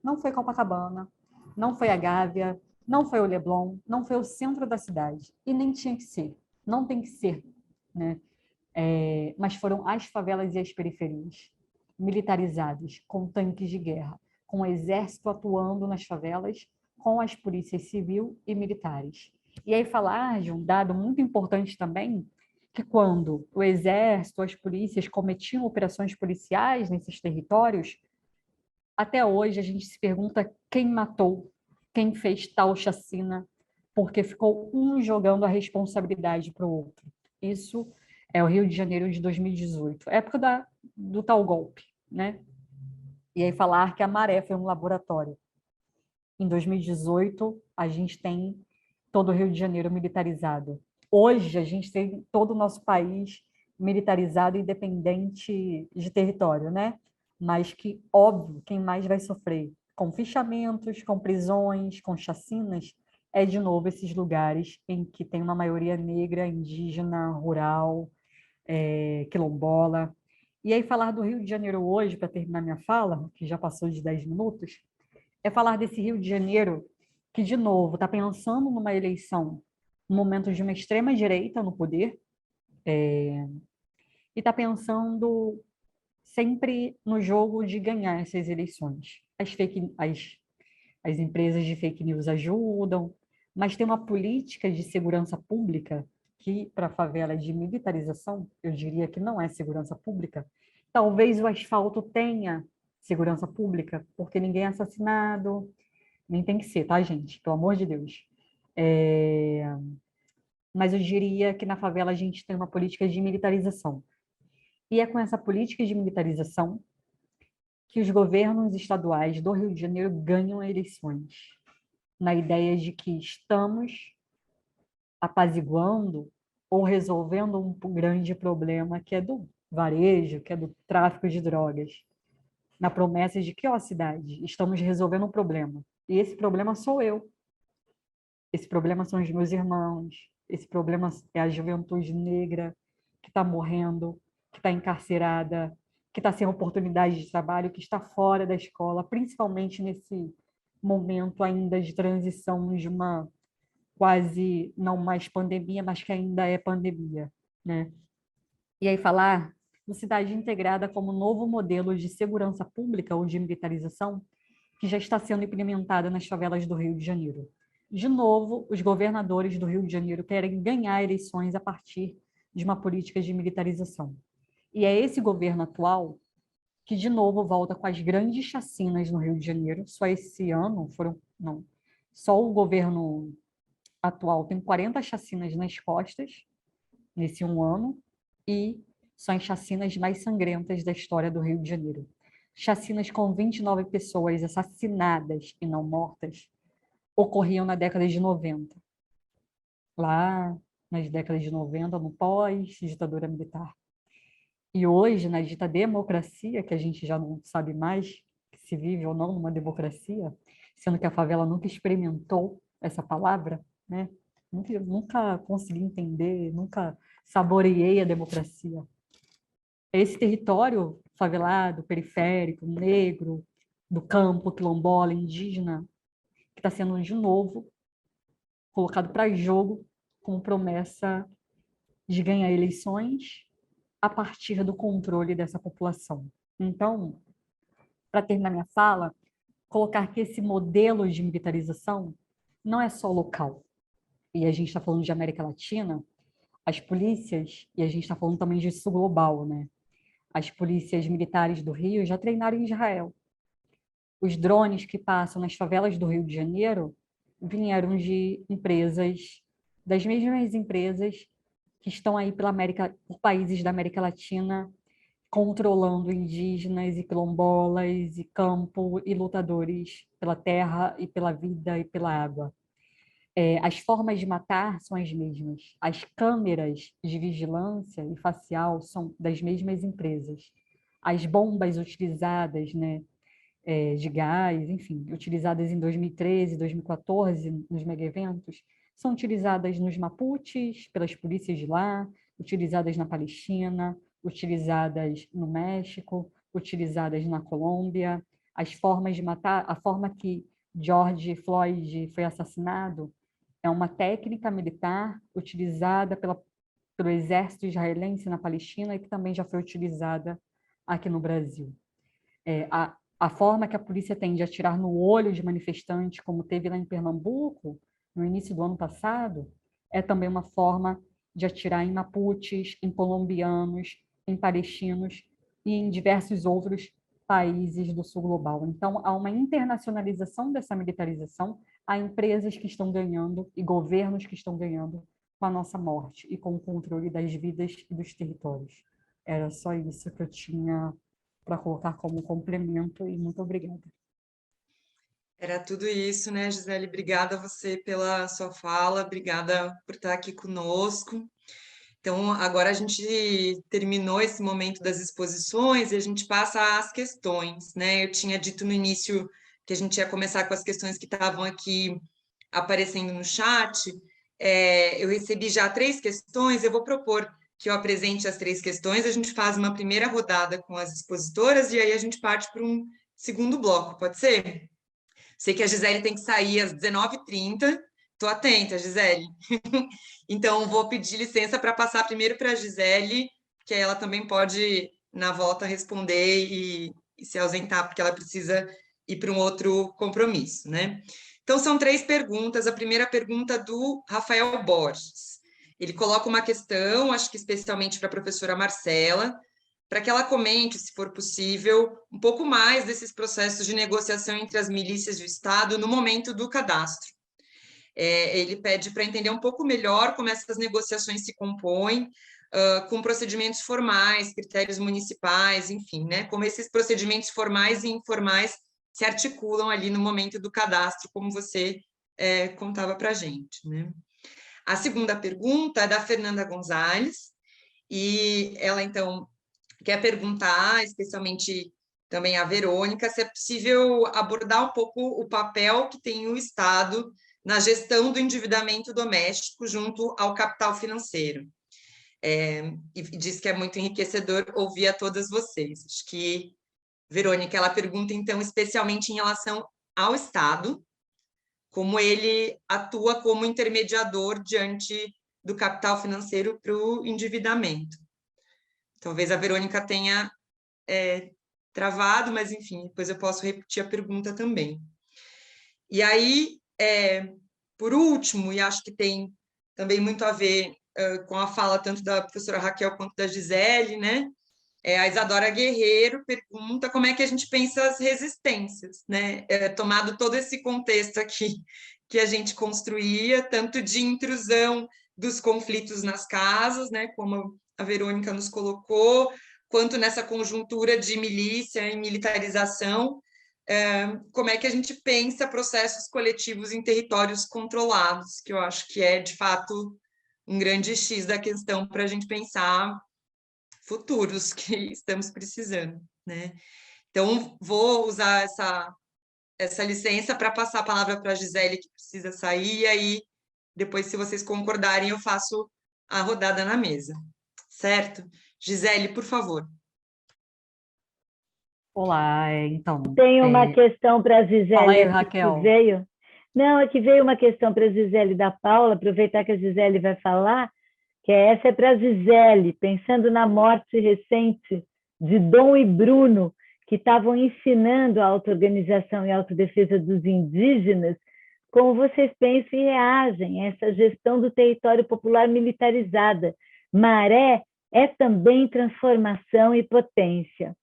Speaker 6: Não foi Copacabana, não foi a Gávea, não foi o Leblon, não foi o centro da cidade. E nem tinha que ser, não tem que ser, né? Mas foram as favelas e as periferias, militarizadas, com tanques de guerra, com o exército atuando nas favelas, com as polícias civil e militares. E aí falar de um dado muito importante também, que quando o exército, as polícias cometiam operações policiais nesses territórios, até hoje a gente se pergunta quem matou, quem fez tal chacina, porque ficou um jogando a responsabilidade para o outro. Isso é o Rio de Janeiro de 2018, época do tal golpe, né? E aí falar que a Maré foi um laboratório. Em 2018, a gente tem todo o Rio de Janeiro militarizado. Hoje, a gente tem todo o nosso país militarizado, independente de território, né? Mas que, óbvio, quem mais vai sofrer com fichamentos, com prisões, com chacinas, é, de novo, esses lugares em que tem uma maioria negra, indígena, rural, quilombola. E aí, falar do Rio de Janeiro hoje, para terminar minha fala, que já passou de 10 minutos, é falar desse Rio de Janeiro que, de novo, está pensando numa eleição, no momento de uma extrema-direita no poder, e está pensando sempre no jogo de ganhar essas eleições. As empresas de fake news ajudam, mas tem uma política de segurança pública que, para a favela, é de militarização, eu diria que não é segurança pública. Talvez o asfalto tenha segurança pública, porque ninguém é assassinado, nem tem que ser, tá, gente? Pelo amor de Deus. Mas eu diria que na favela a gente tem uma política de militarização. E é com essa política de militarização que os governos estaduais do Rio de Janeiro ganham eleições, na ideia de que estamos apaziguando ou resolvendo um grande problema que é do varejo, que é do tráfico de drogas, na promessa de que, ó, cidade, estamos resolvendo um problema. E esse problema sou eu. Esse problema são os meus irmãos. Esse problema é a juventude negra que está morrendo, que está encarcerada, que está sem oportunidade de trabalho, que está fora da escola, principalmente nesse momento ainda de transição de uma quase não mais pandemia, mas que ainda é pandemia, né? E aí falar de cidade integrada como novo modelo de segurança pública ou de militarização que já está sendo implementada nas favelas do Rio de Janeiro. De novo, os governadores do Rio de Janeiro querem ganhar eleições a partir de uma política de militarização. E é esse governo atual que, de novo, volta com as grandes chacinas no Rio de Janeiro. Só esse ano só o governo atual tem 40 chacinas nas costas, nesse um ano, e são as chacinas mais sangrentas da história do Rio de Janeiro. Chacinas com 29 pessoas assassinadas e não mortas ocorriam na década de 90. Lá nas décadas de 90, no pós-ditadura militar. E hoje, na dita democracia, que a gente já não sabe mais se vive ou não numa democracia, sendo que a favela nunca experimentou essa palavra, né? Nunca consegui entender, nunca saboreei a democracia. Esse território favelado, periférico, negro, do campo, quilombola, indígena, que está sendo, de novo, colocado para jogo com promessa de ganhar eleições a partir do controle dessa população. Então, para terminar minha fala, colocar que esse modelo de militarização não é só local. E a gente está falando de América Latina, as polícias, e a gente está falando também disso global, né? As polícias militares do Rio já treinaram em Israel. Os drones que passam nas favelas do Rio de Janeiro vieram de empresas, das mesmas empresas que estão aí por países da América Latina, controlando indígenas e quilombolas e campo e lutadores pela terra e pela vida e pela água. As formas de matar são as mesmas. As câmeras de vigilância e facial são das mesmas empresas. as bombas utilizadas, né, de gás, enfim, utilizadas em 2013, 2014, nos mega-eventos, são utilizadas nos Mapuches, pelas polícias de lá, utilizadas na Palestina, utilizadas no México, utilizadas na Colômbia. As formas de matar, a forma que George Floyd foi assassinado é uma técnica militar utilizada pelo exército israelense na Palestina e que também já foi utilizada aqui no Brasil. A forma que a polícia tem de atirar no olho de manifestantes, como teve lá em Pernambuco, no início do ano passado, é também uma forma de atirar em mapuches, em colombianos, em palestinos e em diversos outros países do sul global. Então, há uma internacionalização dessa militarização, há empresas que estão ganhando e governos que estão ganhando com a nossa morte e com o controle das vidas e dos territórios. Era só isso que eu tinha para colocar como complemento e muito obrigada.
Speaker 1: Era tudo isso, né, Gisele? Obrigada a você pela sua fala, obrigada por estar aqui conosco. Então, agora a gente terminou esse momento das exposições e a gente passa às questões, né? Eu tinha dito no início que a gente ia começar com as questões que estavam aqui aparecendo no chat. Eu recebi já 3 questões, eu vou propor que eu apresente as 3 questões, a gente faz uma primeira rodada com as expositoras e aí a gente parte para um segundo bloco, pode ser? Sei que a Gisele tem que sair às 19h30. Estou atenta, Gisele. Então, vou pedir licença para passar primeiro para a Gisele, que ela também pode, na volta, responder e se ausentar, porque ela precisa ir para um outro compromisso, né? Então, são 3 perguntas. A primeira pergunta do Rafael Borges. Ele coloca uma questão, acho que especialmente para a professora Marcela, para que ela comente, se for possível, um pouco mais desses processos de negociação entre as milícias do Estado no momento do cadastro. Ele pede para entender um pouco melhor como essas negociações se compõem, com procedimentos formais, critérios municipais, enfim, né? Como esses procedimentos formais e informais se articulam ali no momento do cadastro, como você contava para a gente, né? A segunda pergunta é da Fernanda Gonzalez, e ela, então, quer perguntar, especialmente também a Verônica, se é possível abordar um pouco o papel que tem o Estado na gestão do endividamento doméstico junto ao capital financeiro. E diz que é muito enriquecedor ouvir a todas vocês. Acho que, Verônica, ela pergunta, então, especialmente em relação ao Estado, como ele atua como intermediador diante do capital financeiro para o endividamento. Talvez a Verônica tenha travado, mas, enfim, depois eu posso repetir a pergunta também. E aí, por último, e acho que tem também muito a ver com a fala tanto da professora Raquel quanto da Gisele, né? A Isadora Guerreiro pergunta como é que a gente pensa as resistências, né? Tomado todo esse contexto aqui que a gente construía, tanto de intrusão dos conflitos nas casas, né? Como a Verônica nos colocou, quanto nessa conjuntura de milícia e militarização, como é que a gente pensa processos coletivos em territórios controlados, que eu acho que é, de fato, um grande X da questão para a gente pensar futuros que estamos precisando, né? Então, vou usar essa licença para passar a palavra para a Gisele, que precisa sair, e aí, depois, se vocês concordarem, eu faço a rodada na mesa. Certo? Gisele, por favor.
Speaker 6: Olá, então...
Speaker 2: Tem uma questão para a Gisele.
Speaker 6: Fala aí, Raquel.
Speaker 2: Que veio. Não, é que veio uma questão para a Gisele da Paula, aproveitar que a Gisele vai falar, que essa é para a Gisele, pensando na morte recente de Dom e Bruno, que estavam ensinando a auto-organização e autodefesa dos indígenas, como vocês pensam e reagem a essa gestão do território popular militarizada. Maré é também transformação e potência.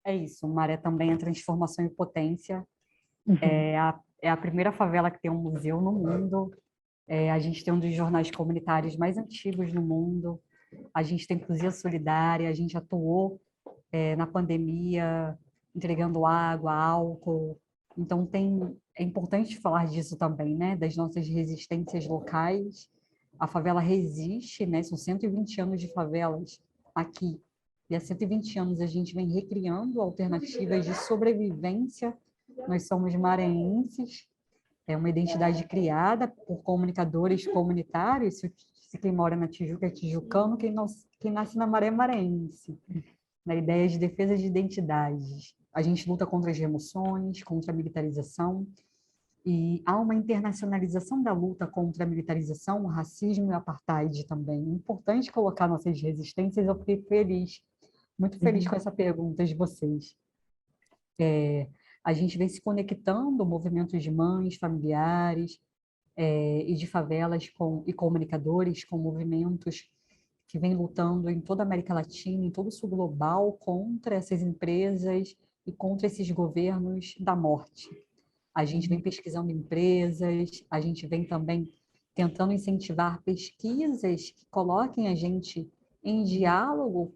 Speaker 6: É isso, Maré também é transformação e potência. É a primeira favela que tem um museu no mundo. A gente tem um dos jornais comunitários mais antigos no mundo. A gente tem cozinha solidária, a gente atuou na pandemia, entregando água, álcool. Então, é importante falar disso também, né? Das nossas resistências locais, A favela resiste, né? São 120 anos de favelas aqui. E há 120 anos a gente vem recriando alternativas de sobrevivência. Nós somos mareenses, é uma identidade criada por comunicadores comunitários. Se quem mora na Tijuca é tijucano, quem nasce na Maré é mareense. Na ideia de defesa de identidades. A gente luta contra as remoções, contra a militarização, e há uma internacionalização da luta contra a militarização, o racismo e o apartheid também. É importante colocar nossas resistências. Eu fiquei feliz, muito feliz com essa pergunta de vocês. A gente vem se conectando, movimentos de mães, familiares e de favelas e comunicadores com movimentos que vêm lutando em toda a América Latina, em todo o sul global, contra essas empresas e contra esses governos da morte. A gente vem pesquisando empresas, a gente vem também tentando incentivar pesquisas que coloquem a gente em diálogo,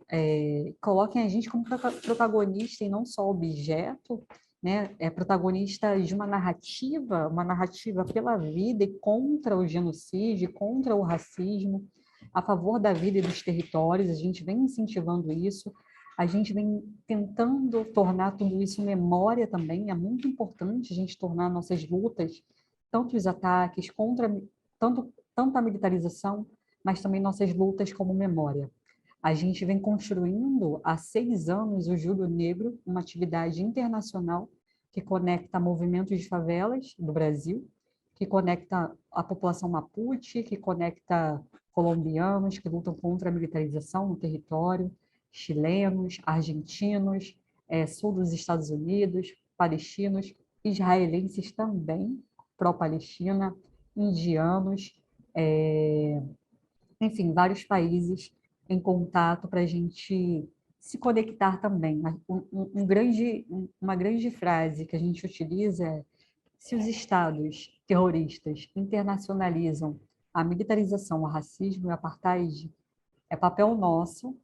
Speaker 6: coloquem a gente como protagonista e não só objeto, né? Protagonista de uma narrativa pela vida e contra o genocídio, contra o racismo, a favor da vida e dos territórios. A gente vem incentivando isso. A gente vem tentando tornar tudo isso memória também. É muito importante a gente tornar nossas lutas, tanto os ataques contra tanto a militarização, mas também nossas lutas como memória. A gente vem construindo há 6 anos o Julho Negro, uma atividade internacional que conecta movimentos de favelas do Brasil, que conecta a população mapuche, que conecta colombianos que lutam contra a militarização no território, chilenos, argentinos, sul dos Estados Unidos, palestinos, israelenses também, pró-Palestina, indianos, enfim, vários países em contato para a gente se conectar também. Uma grande frase que a gente utiliza é: se os estados terroristas internacionalizam a militarização, o racismo e o apartheid, é papel nosso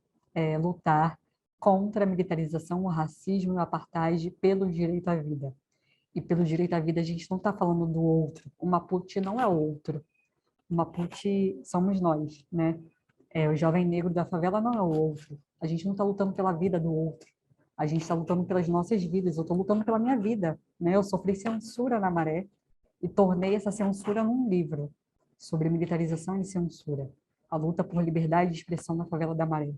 Speaker 6: lutar contra a militarização, o racismo e o apartheid pelo direito à vida. E pelo direito à vida a gente não está falando do outro. O Mapuche não é outro. O Mapuche somos nós, né? O jovem negro da favela não é o outro. A gente não está lutando pela vida do outro. A gente está lutando pelas nossas vidas. Eu estou lutando pela minha vida, né? Eu sofri censura na Maré e tornei essa censura num livro sobre militarização e censura. A luta por liberdade de expressão na favela da Maré.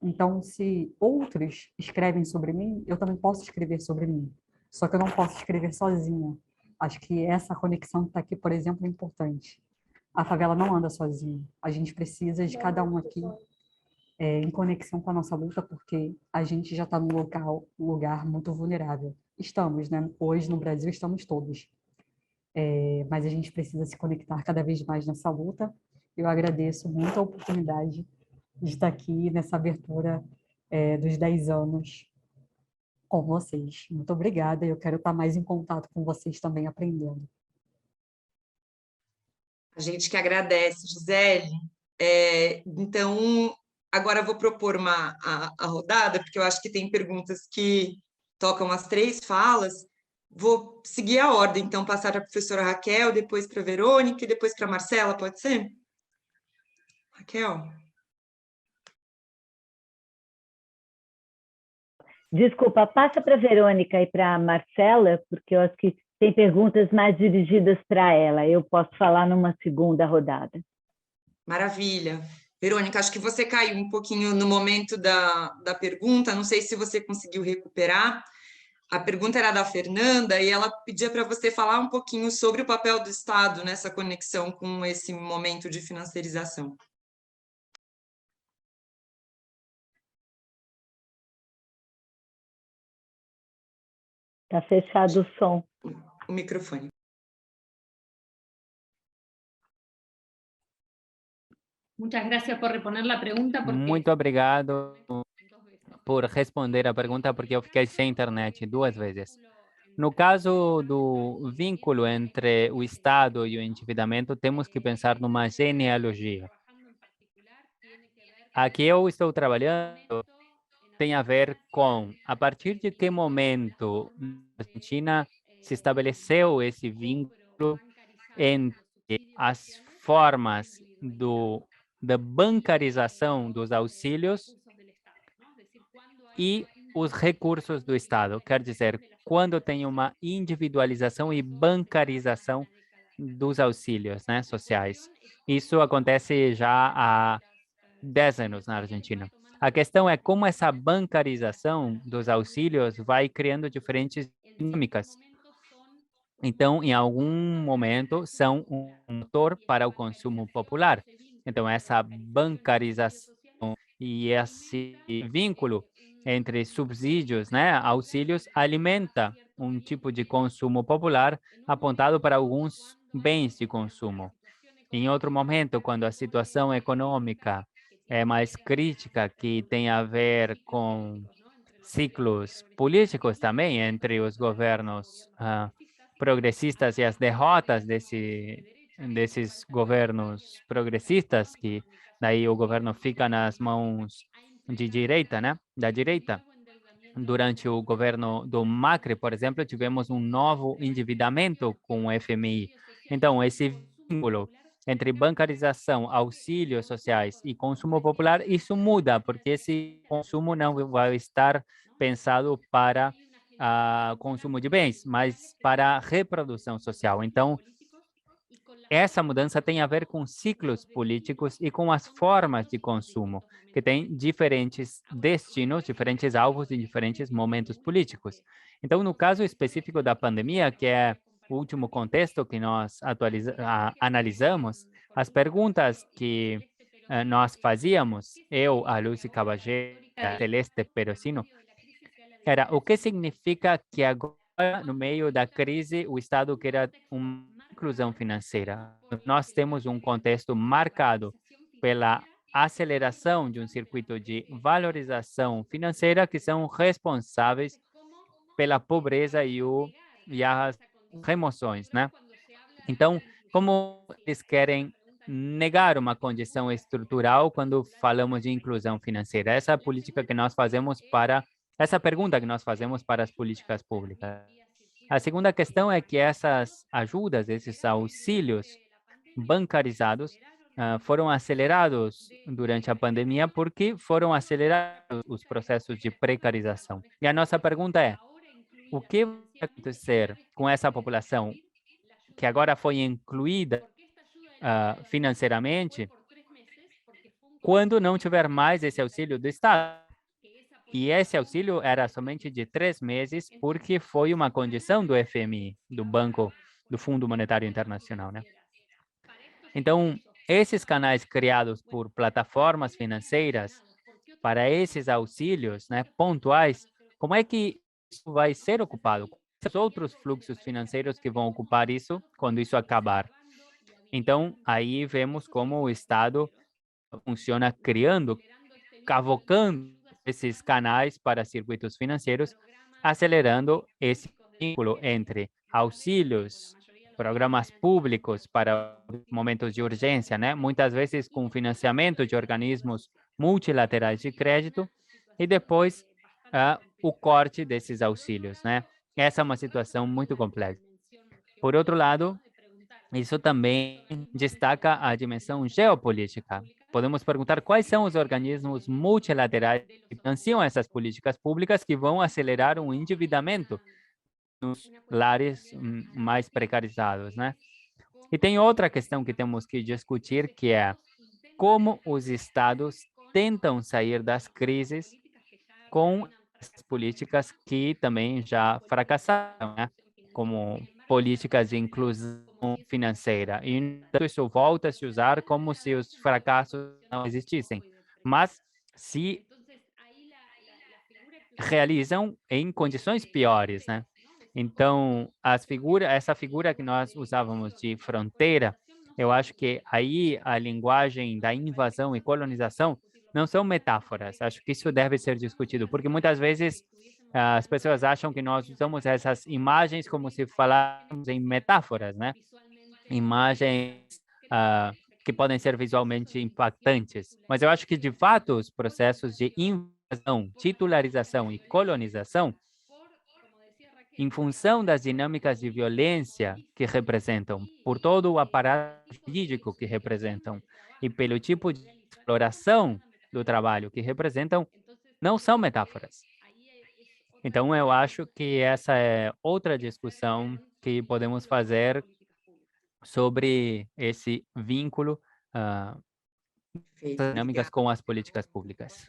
Speaker 6: Então, se outros escrevem sobre mim, eu também posso escrever sobre mim. Só que eu não posso escrever sozinha. Acho que essa conexão que está aqui, por exemplo, é importante. A favela não anda sozinha. A gente precisa de cada um aqui em conexão com a nossa luta, porque a gente já está num lugar muito vulnerável. Estamos, né? Hoje, no Brasil, estamos todos. Mas a gente precisa se conectar cada vez mais nessa luta. Eu agradeço muito a oportunidade de estar aqui nessa abertura dos 10 anos com vocês. Muito obrigada. Eu quero estar mais em contato com vocês também, aprendendo.
Speaker 1: A gente que agradece, Gisele. Então, agora eu vou propor a rodada, porque eu acho que tem perguntas que tocam as 3 falas. Vou seguir a ordem, então, passar para a professora Raquel, depois para a Verônica e depois para a Marcela, pode ser? Raquel?
Speaker 2: Desculpa, passa para a Verônica e para a Marcela, porque eu acho que tem perguntas mais dirigidas para ela. Eu posso falar numa segunda rodada.
Speaker 1: Maravilha. Verônica, acho que você caiu um pouquinho no momento da pergunta, não sei se você conseguiu recuperar. A pergunta era da Fernanda e ela pedia para você falar um pouquinho sobre o papel do Estado nessa conexão com esse momento de financiarização.
Speaker 2: Está fechado o som.
Speaker 1: O microfone.
Speaker 3: Muchas gracias por reponer la pregunta.
Speaker 4: Muito obrigado por responder a pergunta, porque eu fiquei sem internet 2 vezes. No caso do vínculo entre o Estado e o endividamento, temos que pensar numa genealogia. Aqui eu estou trabalhando tem a ver com a partir de que momento na Argentina se estabeleceu esse vínculo entre as formas da bancarização dos auxílios e os recursos do Estado. Quer dizer, quando tem uma individualização e bancarização dos auxílios, né, sociais. Isso acontece já há 10 anos na Argentina. A questão é como essa bancarização dos auxílios vai criando diferentes dinâmicas. Então, em algum momento, são um motor para o consumo popular. Então, essa bancarização e esse vínculo entre subsídios, né, auxílios, alimenta um tipo de consumo popular apontado para alguns bens de consumo. Em outro momento, quando a situação econômica é mais crítica, que tem a ver com ciclos políticos também entre os governos progressistas e as derrotas desses governos progressistas, que daí o governo fica nas mãos de direita, né? Da direita. Durante o governo do Macri, por exemplo, tivemos um novo endividamento com o FMI. Então, esse vínculo entre bancarização, auxílios sociais e consumo popular, isso muda, porque esse consumo não vai estar pensado para consumo de bens, mas para reprodução social. Então, essa mudança tem a ver com ciclos políticos e com as formas de consumo, que têm diferentes destinos, diferentes alvos em diferentes momentos políticos. Então, no caso específico da pandemia, que é o último contexto que nós analisamos, as perguntas que nós fazíamos, eu, a Lucy Cabagé, a Celeste Perosino, era o que significa que agora, no meio da crise, o Estado queira uma inclusão financeira. Nós temos um contexto marcado pela aceleração de um circuito de valorização financeira que são responsáveis pela pobreza e as remoções, né? Então, como eles querem negar uma condição estrutural quando falamos de inclusão financeira? Essa é a política que nós fazemos essa pergunta que nós fazemos para as políticas públicas. A segunda questão é que essas ajudas, esses auxílios bancarizados, foram acelerados durante a pandemia porque foram acelerados os processos de precarização. E a nossa pergunta é, o que vai acontecer com essa população que agora foi incluída financeiramente quando não tiver mais esse auxílio do Estado? E esse auxílio era somente de 3 meses, porque foi uma condição do FMI, do Fundo Monetário Internacional, né? Então, esses canais criados por plataformas financeiras para esses auxílios, né, pontuais, como é que isso vai ser ocupado? Quais outros fluxos financeiros que vão ocupar isso quando isso acabar? Então, aí vemos como o Estado funciona criando, cavocando esses canais para circuitos financeiros, acelerando esse vínculo entre auxílios, programas públicos para momentos de urgência, né? Muitas vezes com financiamento de organismos multilaterais de crédito e depois o corte desses auxílios, né? Essa é uma situação muito complexa. Por outro lado, isso também destaca a dimensão geopolítica. Podemos perguntar quais são os organismos multilaterais que financiam essas políticas públicas que vão acelerar um endividamento nos lares mais precarizados, né? E tem outra questão que temos que discutir, que é como os estados tentam sair das crises com essas políticas que também já fracassaram, né? Como políticas de inclusão financeira. E então, isso volta a se usar como se os fracassos não existissem, mas se realizam em condições piores, né? Então, essa figura que nós usávamos de fronteira, eu acho que aí a linguagem da invasão e colonização não são metáforas. Acho que isso deve ser discutido, porque muitas vezes as pessoas acham que nós usamos essas imagens como se falássemos em metáforas, né? Imagens que podem ser visualmente impactantes. Mas eu acho que, de fato, os processos de invasão, titularização e colonização em função das dinâmicas de violência que representam, por todo o aparato jurídico que representam e pelo tipo de exploração do trabalho que representam, não são metáforas. Então, eu acho que essa é outra discussão que podemos fazer sobre esse vínculo,
Speaker 1: Perfeito,
Speaker 4: dinâmicas
Speaker 1: obrigada.
Speaker 4: com as políticas públicas.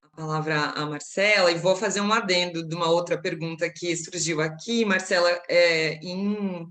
Speaker 1: A palavra à Marcela, e vou fazer um adendo de uma outra pergunta que surgiu aqui, Marcela, em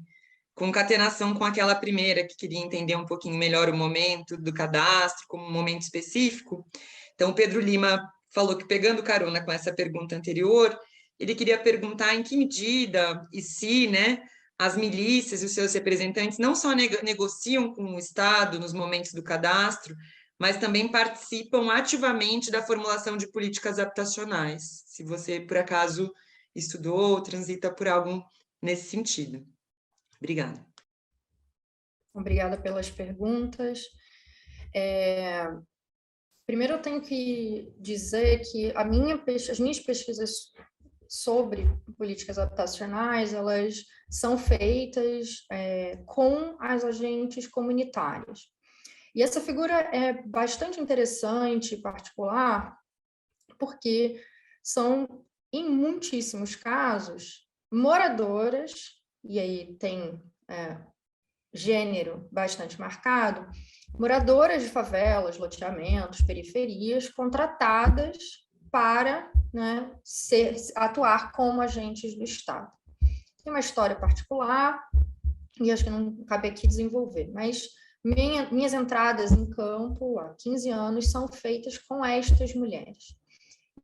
Speaker 1: concatenação com aquela primeira, que queria entender um pouquinho melhor o momento do cadastro, como um momento específico. Então, o Pedro Lima falou que, pegando carona com essa pergunta anterior, ele queria perguntar em que medida e se, né, as milícias e os seus representantes não só negociam com o Estado nos momentos do cadastro, mas também participam ativamente da formulação de políticas habitacionais, se você, por acaso, estudou ou transita por algo nesse sentido. Obrigada.
Speaker 5: Obrigada pelas perguntas. Primeiro, eu tenho que dizer que as minhas pesquisas sobre políticas habitacionais, elas são feitas com as agentes comunitárias. E essa figura é bastante interessante, particular, porque são, em muitíssimos casos, moradoras, e aí tem gênero bastante marcado, moradoras de favelas, loteamentos, periferias, contratadas para, né, atuar como agentes do Estado. Tem uma história particular, e acho que não cabe aqui desenvolver, mas minhas entradas em campo há 15 anos são feitas com estas mulheres.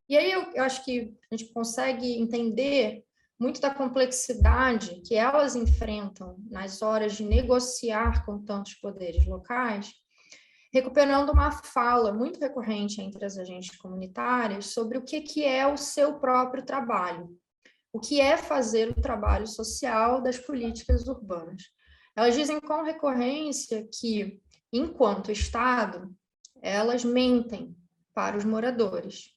Speaker 5: E aí eu acho que a gente consegue entender muito da complexidade que elas enfrentam nas horas de negociar com tantos poderes locais, recuperando uma fala muito recorrente entre as agentes comunitárias sobre o que é o seu próprio trabalho, o que é fazer o trabalho social das políticas urbanas. Elas dizem com recorrência que, enquanto Estado, elas mentem para os moradores,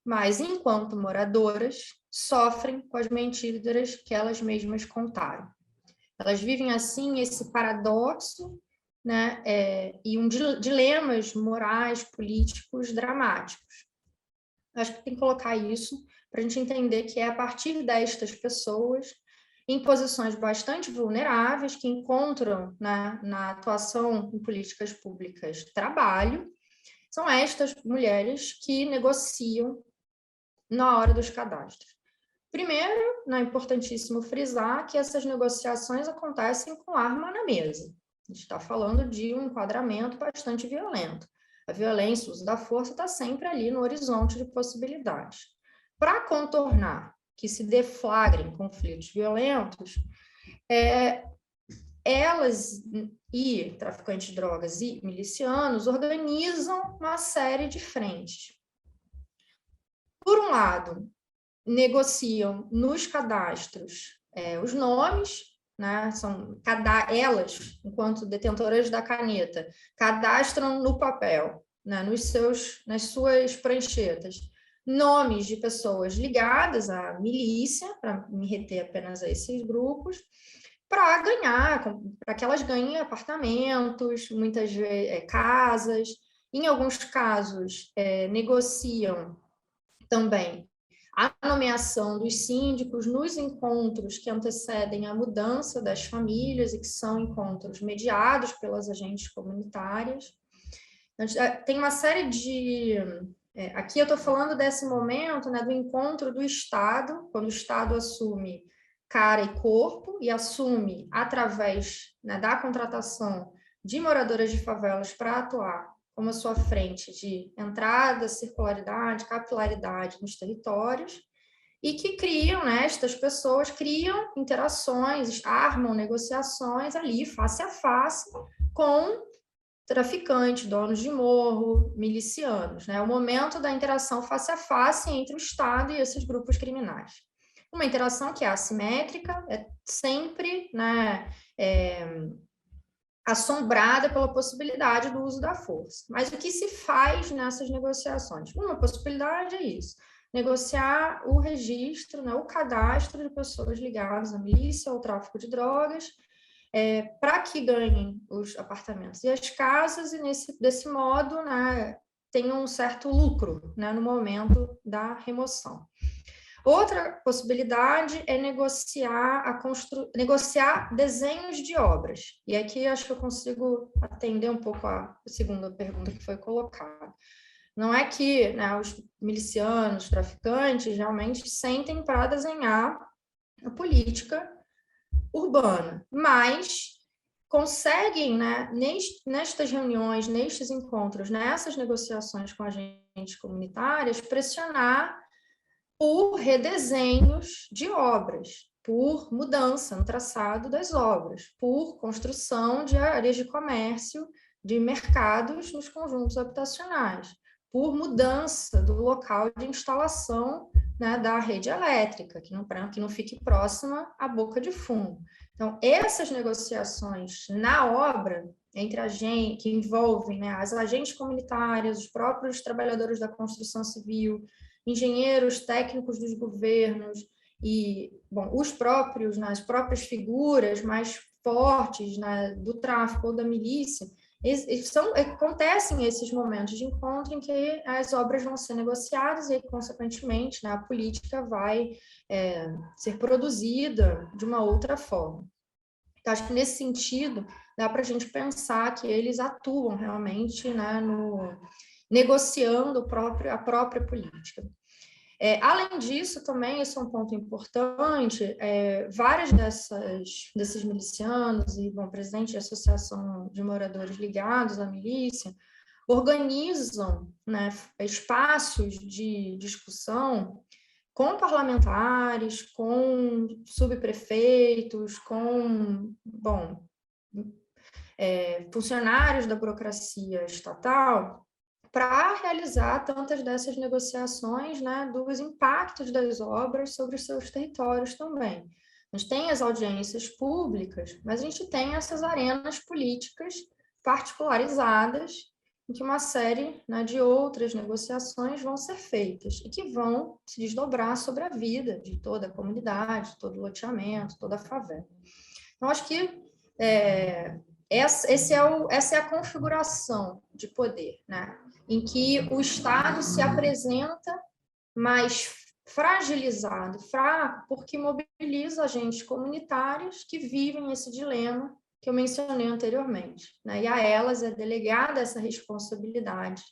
Speaker 5: mas, enquanto moradoras, sofrem com as mentiras que elas mesmas contaram. Elas vivem, assim, esse paradoxo, né, e dilemas morais, políticos dramáticos. Acho que tem que colocar isso para a gente entender que é a partir destas pessoas, em posições bastante vulneráveis, que encontram na atuação em políticas públicas trabalho, são estas mulheres que negociam na hora dos cadastros. Primeiro, é importantíssimo frisar que essas negociações acontecem com arma na mesa. A gente está falando de um enquadramento bastante violento. A violência, o uso da força está sempre ali no horizonte de possibilidades. Para contornar que se deflagrem conflitos violentos, elas e traficantes de drogas e milicianos organizam uma série de frentes. Por um lado, negociam nos cadastros os nomes, né? Elas, enquanto detentoras da caneta, cadastram no papel, né? Nas suas pranchetas, nomes de pessoas ligadas à milícia, para me reter apenas a esses grupos, para que elas ganhem apartamentos, muitas vezes casas. Em alguns casos, negociam também a nomeação dos síndicos nos encontros que antecedem a mudança das famílias e que são encontros mediados pelas agentes comunitárias. Tem uma série de... aqui eu estou falando desse momento, né, do encontro do Estado, quando o Estado assume cara e corpo e assume, através, né, da contratação de moradoras de favelas para atuar como a sua frente de entrada, circularidade, capilaridade nos territórios, e que criam, né, estas pessoas criam interações, armam negociações ali, face a face, com traficantes, donos de morro, milicianos, né? O momento da interação face a face entre o Estado e esses grupos criminais. Uma interação que é assimétrica, é sempre, né, assombrada pela possibilidade do uso da força. Mas o que se faz nessas negociações? Uma possibilidade é isso. negociar o registro, né, o cadastro de pessoas ligadas à milícia ou ao tráfico de drogas, para que ganhem os apartamentos e as casas, e desse modo, né, tenham um certo lucro, né, no momento da remoção. Outra possibilidade é negociar desenhos de obras. E aqui acho que eu consigo atender um pouco a segunda pergunta que foi colocada. Não é que, né, os milicianos, os traficantes, realmente sentem para desenhar a política urbana, mas conseguem, né, nestas reuniões, nestes encontros, nessas negociações com agentes comunitários, pressionar por redesenhos de obras, por mudança no traçado das obras, por construção de áreas de comércio, de mercados nos conjuntos habitacionais, por mudança do local de instalação, né, da rede elétrica, que não fique próxima à boca de fumo. Então, essas negociações na obra, entre agentes, que envolvem, né, as agentes comunitárias, os próprios trabalhadores da construção civil, engenheiros técnicos dos governos e, bom, os próprios, né, as próprias figuras mais fortes, né, do tráfico ou da milícia, acontecem esses momentos de encontro em que as obras vão ser negociadas e, consequentemente, né, a política vai ser produzida de uma outra forma. Então, acho que, nesse sentido, dá para a gente pensar que eles atuam realmente, né, negociando a própria política. Além disso, também, isso é um ponto importante, várias desses milicianos e, bom, presidente de associação de moradores ligados à milícia, organizam, né, espaços de discussão com parlamentares, com subprefeitos, com, bom, funcionários da burocracia estatal, para realizar tantas dessas negociações, né, dos impactos das obras sobre os seus territórios também. A gente tem as audiências públicas, mas a gente tem essas arenas políticas particularizadas, em que uma série, né, de outras negociações vão ser feitas e que vão se desdobrar sobre a vida de toda a comunidade, todo o loteamento, toda a favela. Então, acho que essa é a configuração de poder, né, em que o Estado se apresenta mais fragilizado, fraco, porque mobiliza agentes comunitários que vivem esse dilema que eu mencionei anteriormente, né? E a elas é delegada essa responsabilidade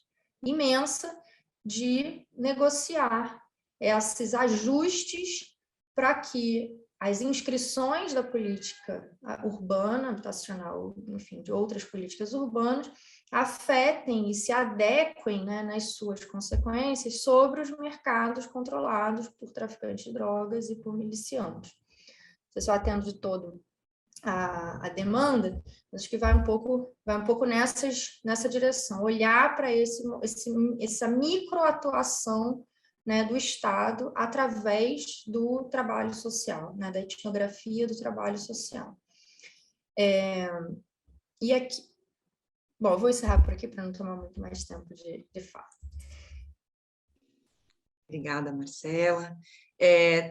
Speaker 5: imensa de negociar esses ajustes para que as inscrições da política urbana, habitacional, enfim, de outras políticas urbanas, afetem e se adequem, né, nas suas consequências sobre os mercados controlados por traficantes de drogas e por milicianos. Não sei se eu atendo de todo a demanda, acho que vai um pouco nessa direção, olhar para essa microatuação, né, do Estado através do trabalho social, né, da etnografia do trabalho social. E aqui, bom, vou encerrar por aqui para não tomar muito mais tempo de fala.
Speaker 1: Obrigada, Marcela.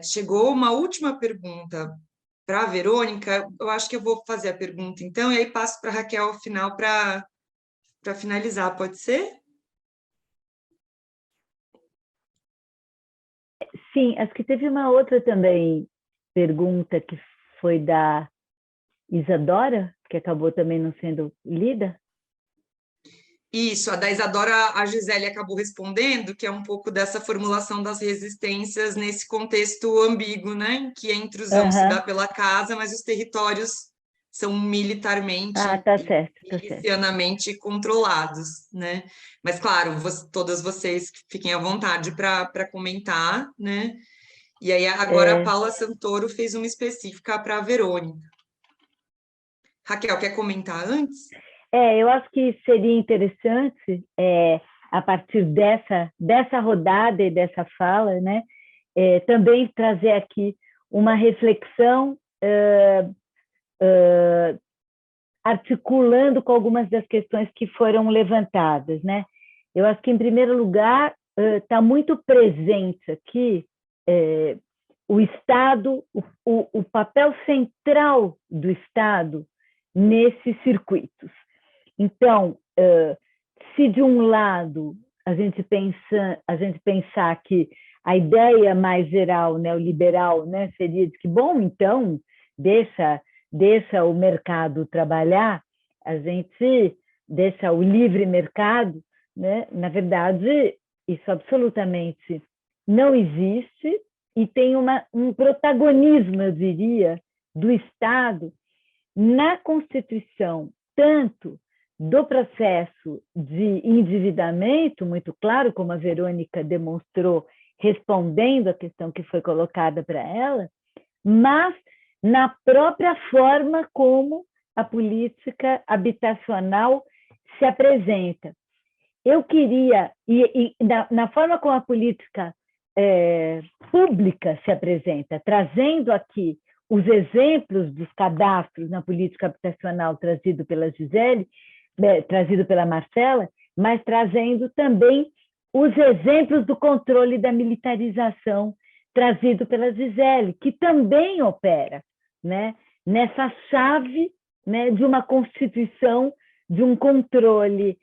Speaker 1: Chegou uma última pergunta para a Verônica. Eu acho que eu vou fazer a pergunta, então, e aí passo para a Raquel ao final para finalizar, pode ser?
Speaker 2: Sim, acho que teve uma outra também pergunta que foi da Isadora, que acabou também não sendo lida.
Speaker 1: Isso, a da Isadora, a Gisele acabou respondendo, que é um pouco dessa formulação das resistências nesse contexto ambíguo, né? Que a intrusão se dá pela casa, mas os territórios são militarmente e milicianamente controlados, né? Mas, claro, todas vocês fiquem à vontade para comentar, né? E aí, agora a Paula Santoro fez uma específica para a Verônica. Raquel, quer comentar antes?
Speaker 2: Eu acho que seria interessante, a partir dessa rodada e dessa fala, né, também trazer aqui uma reflexão articulando com algumas das questões que foram levantadas, né? Eu acho que, em primeiro lugar, está muito presente aqui o Estado, o papel central do Estado nesses circuitos. Então, se de um lado a gente pensar que a ideia mais geral neoliberal, né, seria de que, bom, então, deixa o mercado trabalhar, a gente deixa o livre mercado, né? Na verdade, isso absolutamente não existe e tem um protagonismo, eu diria, do Estado na Constituição, tanto do processo de endividamento, muito claro, como a Verônica demonstrou, respondendo à questão que foi colocada para ela, mas na própria forma como a política habitacional se apresenta. Eu queria, na forma como a política pública se apresenta, trazendo aqui os exemplos dos cadastros na política habitacional trazido pela Gisele, trazido pela Marcela, mas trazendo também os exemplos do controle da militarização trazido pela Gisele, que também opera, né, nessa chave, né, de uma constituição, de um controle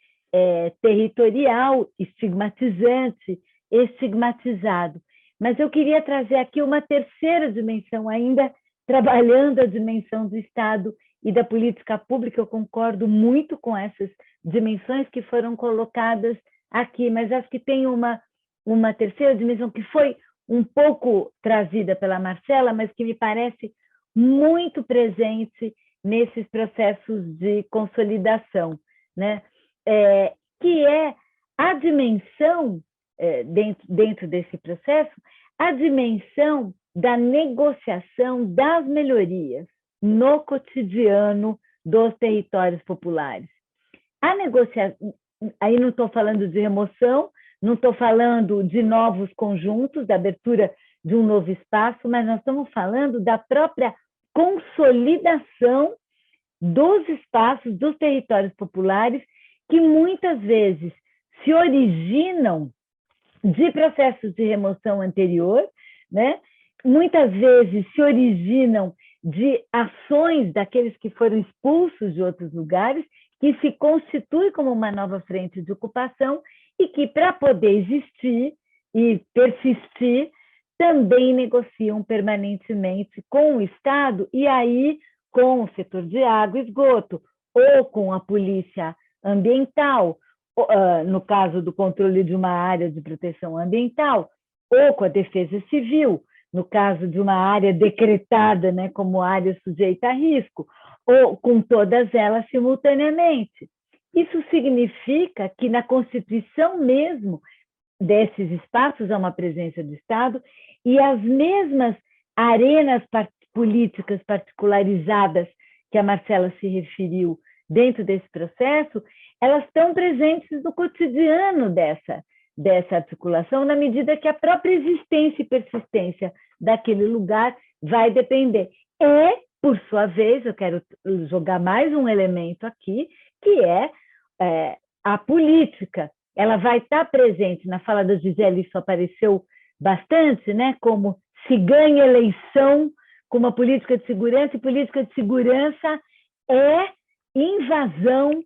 Speaker 2: territorial, estigmatizado. Mas eu queria trazer aqui uma terceira dimensão, ainda trabalhando a dimensão do Estado e da política pública. Eu concordo muito com essas dimensões que foram colocadas aqui, mas acho que tem uma terceira dimensão que foi um pouco trazida pela Marcela, mas que me parece muito presente nesses processos de consolidação, né? Que é a dimensão, dentro desse processo, a dimensão da negociação das melhorias no cotidiano dos territórios populares. A negociação, aí não estou falando de remoção, não estou falando de novos conjuntos, da abertura de um novo espaço, mas nós estamos falando da própria consolidação dos espaços, dos territórios populares, que muitas vezes se originam de processos de remoção anterior, né? Muitas vezes se originam de ações daqueles que foram expulsos de outros lugares, que se constitui como uma nova frente de ocupação e que, para poder existir e persistir, também negociam permanentemente com o Estado, e aí com o setor de água e esgoto, ou com a polícia ambiental, no caso do controle de uma área de proteção ambiental, ou com a defesa civil, no caso de uma área decretada, né, como área sujeita a risco, ou com todas elas simultaneamente. Isso significa que na Constituição mesmo desses espaços há uma presença do Estado, e as mesmas arenas políticas particularizadas que a Marcela se referiu dentro desse processo, elas estão presentes no cotidiano dessa articulação, na medida que a própria existência e persistência daquele lugar vai depender. E, por sua vez, eu quero jogar mais um elemento aqui, que é a política. Ela vai estar presente, na fala da Gisele isso apareceu bastante, né? Como se ganha eleição com uma política de segurança, e política de segurança é invasão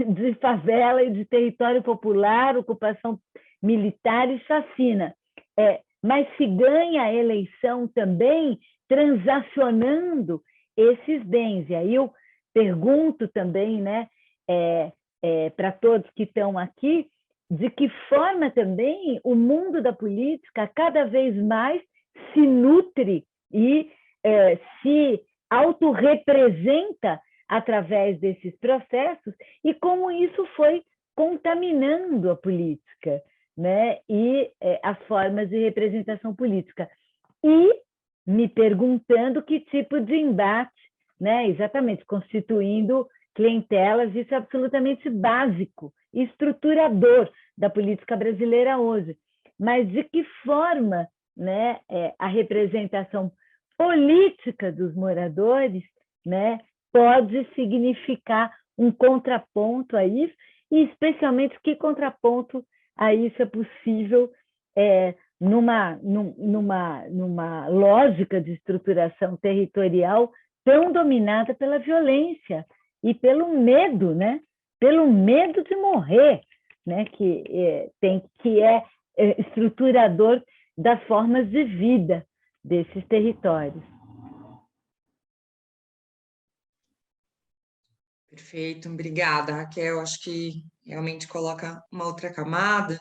Speaker 2: de favela e de território popular, ocupação militar e chacina. Mas se ganha a eleição também transacionando esses bens. E aí eu pergunto também, né, para todos que estão aqui, de que forma também o mundo da política cada vez mais se nutre e se autorrepresenta através desses processos, e como isso foi contaminando a política, né? E as formas de representação política. E me perguntando que tipo de embate, né? Exatamente, constituindo clientelas, isso é absolutamente básico, estruturador da política brasileira hoje. Mas de que forma, né, a representação política dos moradores, né, pode significar um contraponto a isso, e especialmente que contraponto a isso é possível numa lógica de estruturação territorial tão dominada pela violência e pelo medo, né? Pelo medo de morrer, né? Que é estruturador das formas de vida desses territórios.
Speaker 1: Perfeito, obrigada, Raquel. Acho que realmente coloca uma outra camada.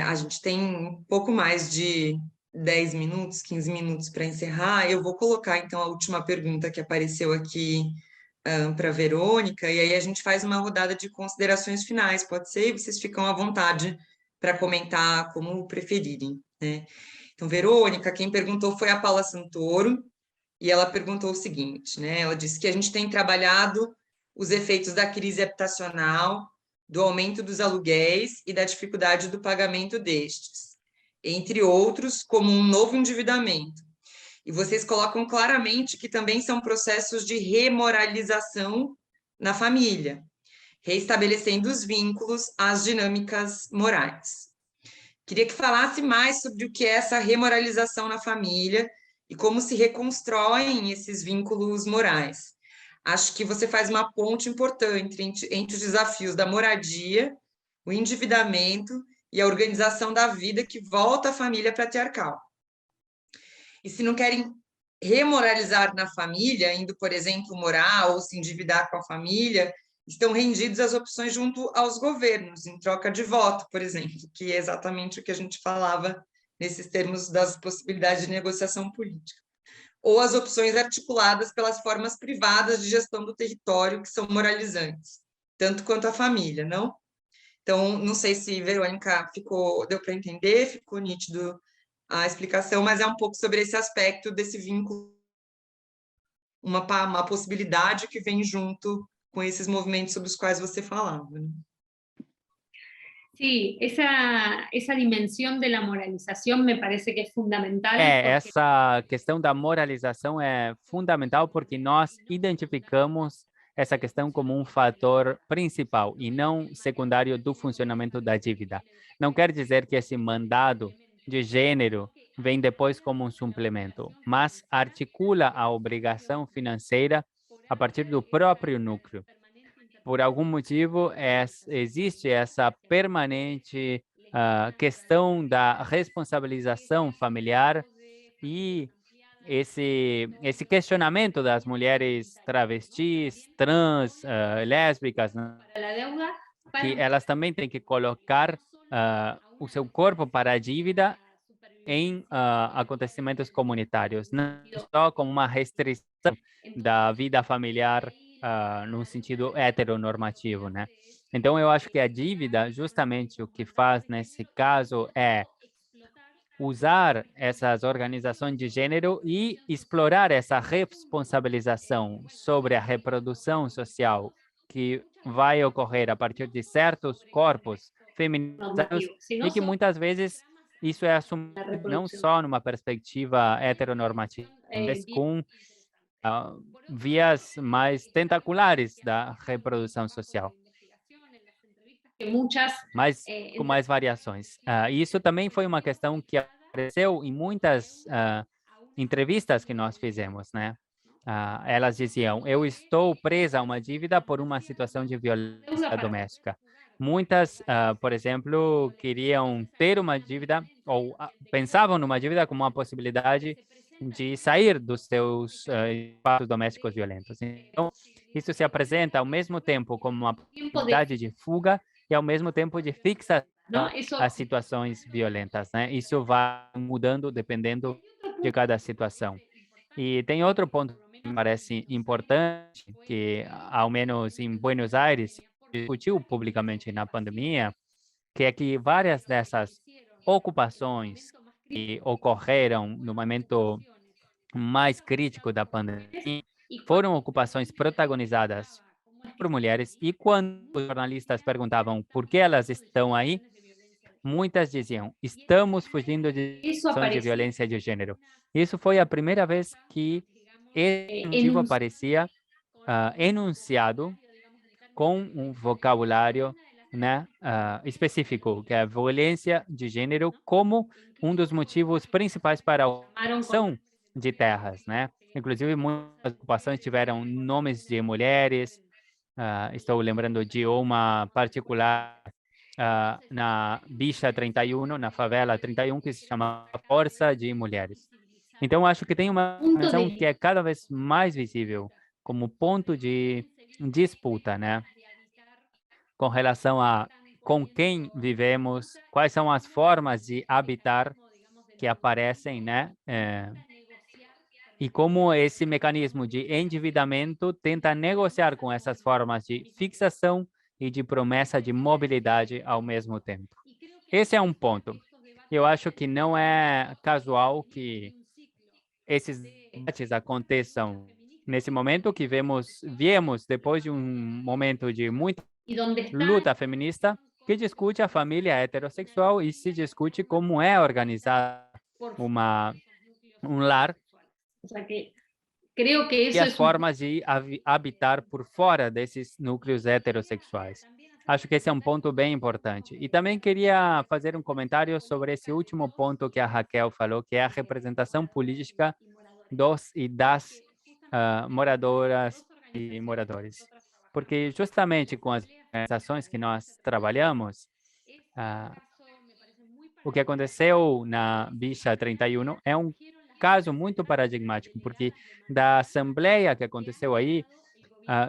Speaker 1: A gente tem um pouco mais de 10 minutos, 15 minutos para encerrar. Eu vou colocar, então, a última pergunta que apareceu aqui para a Verônica, e aí a gente faz uma rodada de considerações finais, pode ser? E vocês ficam à vontade para comentar como preferirem, né? Então, Verônica, quem perguntou foi a Paula Santoro, e ela perguntou o seguinte, né? Ela disse que a gente tem trabalhado os efeitos da crise habitacional, do aumento dos aluguéis e da dificuldade do pagamento destes, entre outros, como um novo endividamento. E vocês colocam claramente que também são processos de remoralização na família, reestabelecendo os vínculos às dinâmicas morais. Queria que falasse mais sobre o que é essa remoralização na família e como se reconstroem esses vínculos morais. Acho que você faz uma ponte importante entre os desafios da moradia, o endividamento e a organização da vida que volta à família patriarcal. E se não querem remoralizar na família, indo, por exemplo, morar ou se endividar com a família, estão rendidos às opções junto aos governos, em troca de voto, por exemplo, que é exatamente o que a gente falava nesses termos das possibilidades de negociação política. Ou as opções articuladas pelas formas privadas de gestão do território, que são moralizantes, tanto quanto a família, não? Então, não sei se, Verônica, deu para entender, ficou nítido a explicação, mas é um pouco sobre esse aspecto desse vínculo, uma possibilidade que vem junto com esses movimentos sobre os quais você falava. Né?
Speaker 3: Sí, esa dimensión de la moralización me parece que es fundamental.
Speaker 4: Essa questão da moralização é fundamental porque nós identificamos essa questão como um fator principal e não secundário do funcionamento da dívida. Não quer dizer que esse mandado de gênero vem depois como um suplemento, mas articula a obrigação financeira a partir do próprio núcleo. Por algum motivo, existe essa permanente questão da responsabilização familiar e esse questionamento das mulheres travestis, trans, lésbicas, né? Que elas também têm que colocar o seu corpo para a dívida em acontecimentos comunitários, não só como uma restrição da vida familiar no sentido heteronormativo, né? Então, eu acho que a dívida, justamente o que faz nesse caso é usar essas organizações de gênero e explorar essa responsabilização sobre a reprodução social que vai ocorrer a partir de certos corpos feminizados e que muitas vezes isso é assumido não só numa perspectiva heteronormativa, mas com vias mais tentaculares da reprodução social. Mas com mais variações. Isso também foi uma questão que apareceu em muitas entrevistas que nós fizemos, né? Elas diziam, eu estou presa a uma dívida por uma situação de violência doméstica. Muitas, por exemplo, queriam ter uma dívida ou pensavam numa dívida como uma possibilidade de sair dos seus espaços domésticos violentos. Então, isso se apresenta ao mesmo tempo como uma possibilidade de fuga e ao mesmo tempo de fixação às situações violentas, né? Isso vai mudando dependendo de cada situação. E tem outro ponto que me parece importante, que ao menos em Buenos Aires discutiu publicamente na pandemia, que é que várias dessas ocupações que ocorreram no momento mais crítico da pandemia foram ocupações protagonizadas por mulheres, e quando os jornalistas perguntavam por que elas estão aí, muitas diziam, estamos fugindo de situações de violência de gênero. Isso foi a primeira vez que esse motivo aparecia enunciado com um vocabulário né, específico, que é a violência de gênero como um dos motivos principais para a ocupação de terras, né? Inclusive, muitas ocupações tiveram nomes de mulheres. Estou lembrando de uma particular na Bicha 31, na favela 31, que se chama Força de Mulheres. Então, acho que tem uma ação que é cada vez mais visível como ponto de disputa, né? Com relação a com quem vivemos, quais são as formas de habitar que aparecem, né? E como esse mecanismo de endividamento tenta negociar com essas formas de fixação e de promessa de mobilidade ao mesmo tempo. Esse é um ponto. Eu acho que não é casual que esses debates aconteçam nesse momento que viemos depois de um momento de muita luta feminista que discute a família heterossexual e se discute como é organizar um lar e as formas de habitar por fora desses núcleos heterossexuais. Acho que esse é um ponto bem importante. E também queria fazer um comentário sobre esse último ponto que a Raquel falou, que é a representação política dos e das moradoras e moradores. Porque justamente com as organizações que nós trabalhamos, o que aconteceu na Bicha 31 é um caso muito paradigmático, porque da assembleia que aconteceu aí,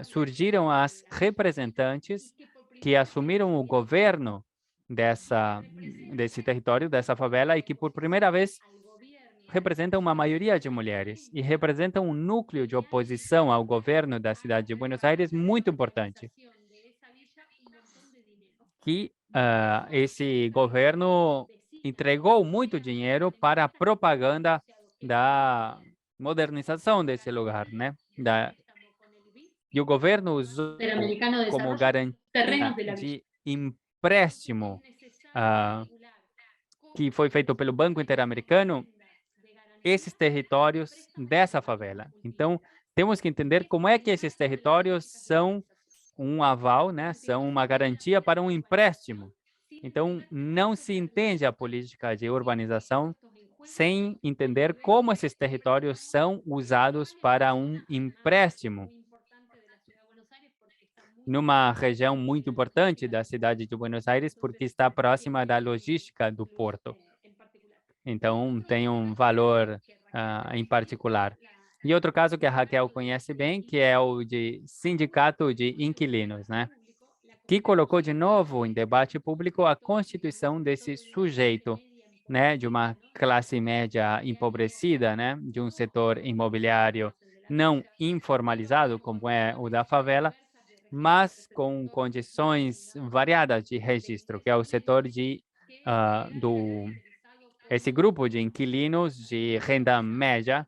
Speaker 4: surgiram as representantes que assumiram o governo desse território, dessa favela, e que por primeira vez representam uma maioria de mulheres e representam um núcleo de oposição ao governo da cidade de Buenos Aires muito importante. Que esse governo entregou muito dinheiro para a propaganda da modernização desse lugar, né? E o governo usou como garantia de empréstimo que foi feito pelo Banco Interamericano esses territórios dessa favela. Então, temos que entender como é que esses territórios são um aval, né? São uma garantia para um empréstimo. Então, não se entende a política de urbanização sem entender como esses territórios são usados para um empréstimo numa região muito importante da cidade de Buenos Aires, porque está próxima da logística do porto. Então, tem um valor em particular. E outro caso que a Raquel conhece bem, que é o de sindicato de inquilinos, né? Que colocou de novo em debate público a constituição desse sujeito, né? De uma classe média empobrecida, né? De um setor imobiliário não informalizado, como é o da favela, mas com condições variadas de registro, que é o setor esse grupo de inquilinos de renda média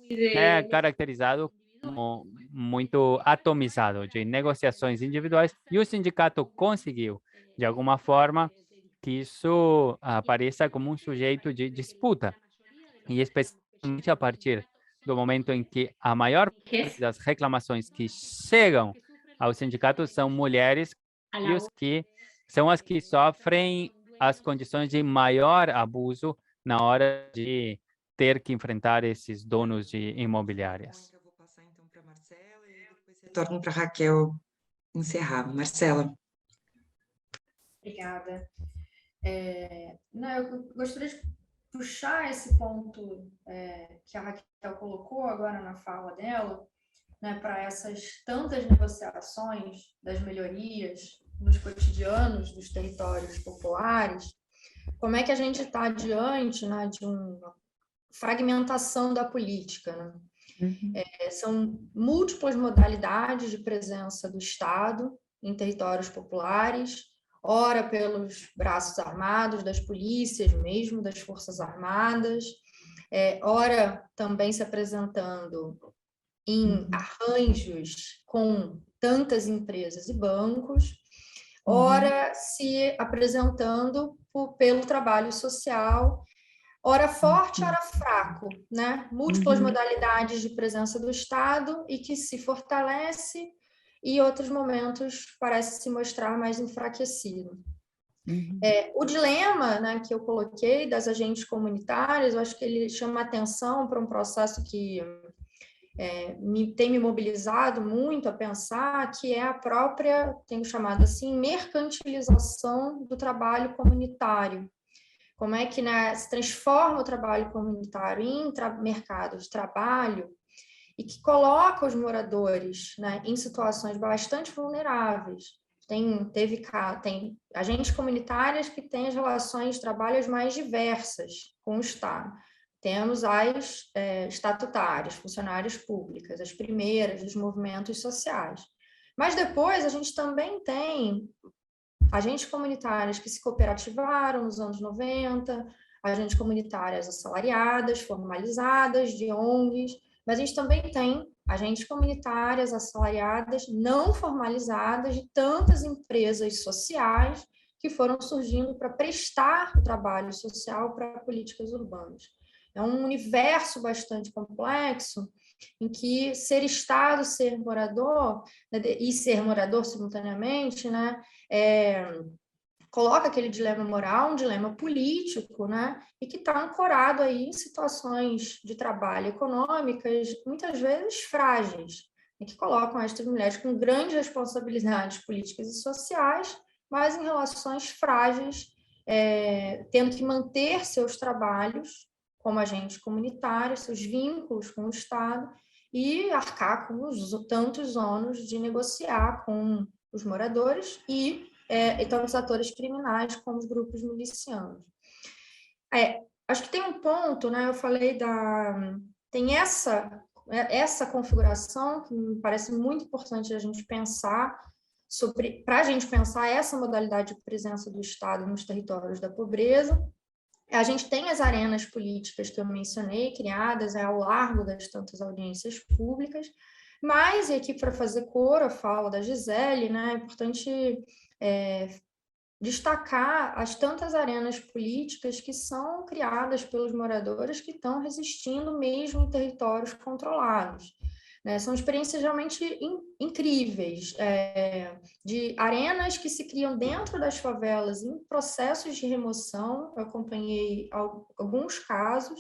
Speaker 4: é caracterizado como muito atomizado, de negociações individuais, e o sindicato conseguiu, de alguma forma, que isso apareça como um sujeito de disputa, e especialmente a partir do momento em que a maior parte das reclamações que chegam ao sindicato são mulheres e os que são as que sofrem as condições de maior abuso na hora de ter que enfrentar esses donos de imobiliárias.
Speaker 1: Eu vou passar então para a Marcela e depois retorno para a Raquel encerrar. Marcela.
Speaker 5: Obrigada. Eu gostaria de puxar esse ponto que a Raquel colocou agora na fala dela, né, para essas tantas negociações das melhorias nos cotidianos dos territórios populares. Como é que a gente está diante, né, de uma fragmentação da política, né? São múltiplas modalidades de presença do Estado em territórios populares, ora pelos braços armados das polícias, mesmo das Forças Armadas, ora também se apresentando em arranjos com tantas empresas e bancos, ora se apresentando pelo trabalho social, ora forte, ora fraco, né? Múltiplas modalidades de presença do Estado e que se fortalece e outros momentos parece se mostrar mais enfraquecido. O dilema, né, que eu coloquei das agentes comunitárias, eu acho que ele chama atenção para um processo que tem me mobilizado muito a pensar, que é a própria, tenho chamado assim, mercantilização do trabalho comunitário. Como é que, né, se transforma o trabalho comunitário em mercado de trabalho e que coloca os moradores, né, em situações bastante vulneráveis. Tem agentes comunitárias que têm as relações de trabalho mais diversas com o Estado. Temos as estatutárias, funcionárias públicas, as primeiras dos movimentos sociais. Mas depois a gente também tem agentes comunitárias que se cooperativaram nos anos 90, agentes comunitárias assalariadas, formalizadas, de ONGs, mas a gente também tem agentes comunitárias assalariadas não formalizadas de tantas empresas sociais que foram surgindo para prestar o trabalho social para políticas urbanas. É um universo bastante complexo em que ser Estado, ser morador, né, e ser morador simultaneamente, né, coloca aquele dilema moral, um dilema político, né, e que está ancorado aí em situações de trabalho econômicas, muitas vezes frágeis, e que colocam estas mulheres com grandes responsabilidades políticas e sociais, mas em relações frágeis, tendo que manter seus trabalhos como agentes comunitários, seus vínculos com o Estado, e arcar com os tantos ônus de negociar com os moradores e tantos atores criminais como os grupos milicianos. Acho que tem um ponto, né? Eu falei tem essa configuração que me parece muito importante a gente pensar para a gente pensar essa modalidade de presença do Estado nos territórios da pobreza. A gente tem as arenas políticas que eu mencionei, criadas ao largo das tantas audiências públicas, mas, e aqui para fazer coro à fala da Gisele, né, é importante destacar as tantas arenas políticas que são criadas pelos moradores que estão resistindo mesmo em territórios controlados. São experiências realmente incríveis, de arenas que se criam dentro das favelas em processos de remoção. Eu acompanhei alguns casos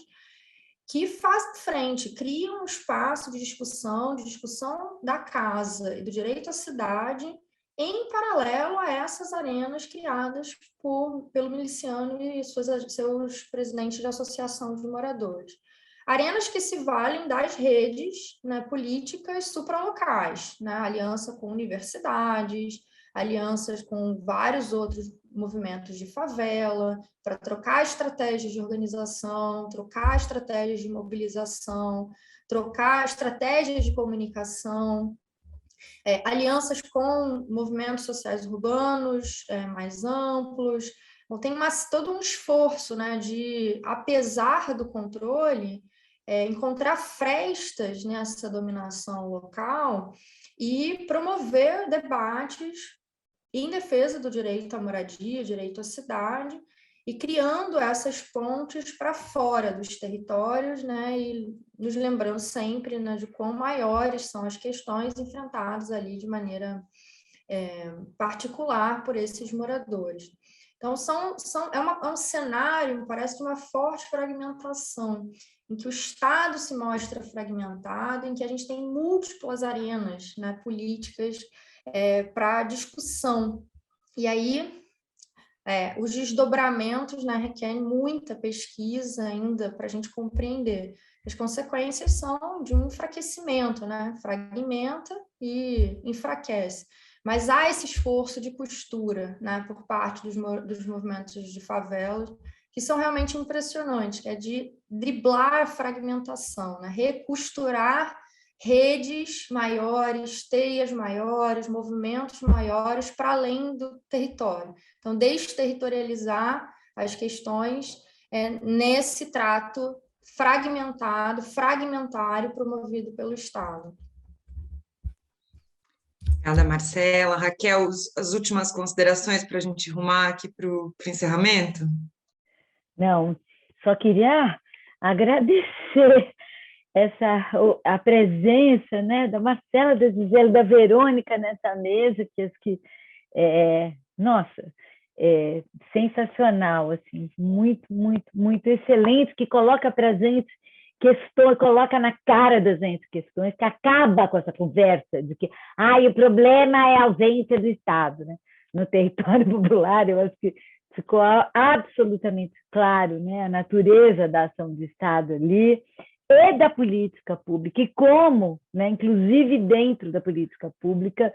Speaker 5: que fazem frente, criam um espaço de discussão da casa e do direito à cidade, em paralelo a essas arenas criadas pelo miliciano e seus presidentes de associação de moradores. Arenas que se valem das redes, né, políticas supralocais, né, aliança com universidades, alianças com vários outros movimentos de favela, para trocar estratégias de organização, trocar estratégias de mobilização, trocar estratégias de comunicação, alianças com movimentos sociais urbanos mais amplos. Então, tem todo um esforço, né, de, apesar do controle, encontrar frestas nessa dominação local e promover debates em defesa do direito à moradia, direito à cidade, e criando essas pontes para fora dos territórios, né, e nos lembrando sempre, né, de quão maiores são as questões enfrentadas ali de maneira particular por esses moradores. Então, é um cenário, parece, de uma forte fragmentação, em que o Estado se mostra fragmentado, em que a gente tem múltiplas arenas, né, políticas para discussão. E aí, os desdobramentos, né, requerem muita pesquisa ainda para a gente compreender. As consequências são de um enfraquecimento, né? Fragmenta e enfraquece. Mas há esse esforço de costura, né, por parte dos movimentos de favelas, que são realmente impressionantes, que é de driblar a fragmentação, né, recosturar redes maiores, teias maiores, movimentos maiores para além do território. Então, desterritorializar as questões nesse trato fragmentário promovido pelo Estado.
Speaker 1: Obrigada, Marcela. Raquel, as últimas considerações para a gente rumar aqui para o encerramento?
Speaker 2: Não, só queria agradecer a presença, né, da Marcela, da Gisele, da Verônica nessa mesa, nossa, sensacional, assim, muito, muito, muito excelente, que coloca para a gente questões, coloca na cara da gente questões, que acaba com essa conversa de que o problema é a ausência do Estado, né? No território popular, eu acho que ficou absolutamente claro, né, a natureza da ação do Estado ali e da política pública, e como, né, inclusive dentro da política pública,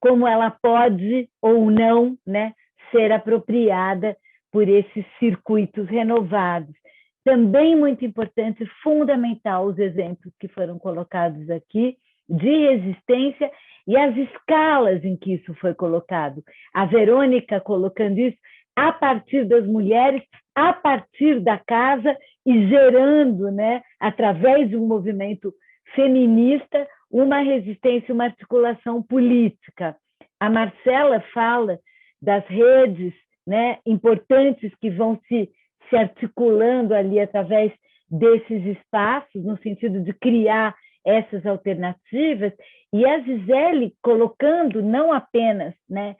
Speaker 2: como ela pode ou não, né, ser apropriada por esses circuitos renovados. Também muito importante, fundamental, os exemplos que foram colocados aqui de resistência e as escalas em que isso foi colocado. A Verônica colocando isso a partir das mulheres, a partir da casa e gerando, né, através de um movimento feminista, uma resistência, uma articulação política. A Marcela fala das redes, né, importantes que vão se articulando ali através desses espaços, no sentido de criar essas alternativas, e a Gisele colocando não apenas, né,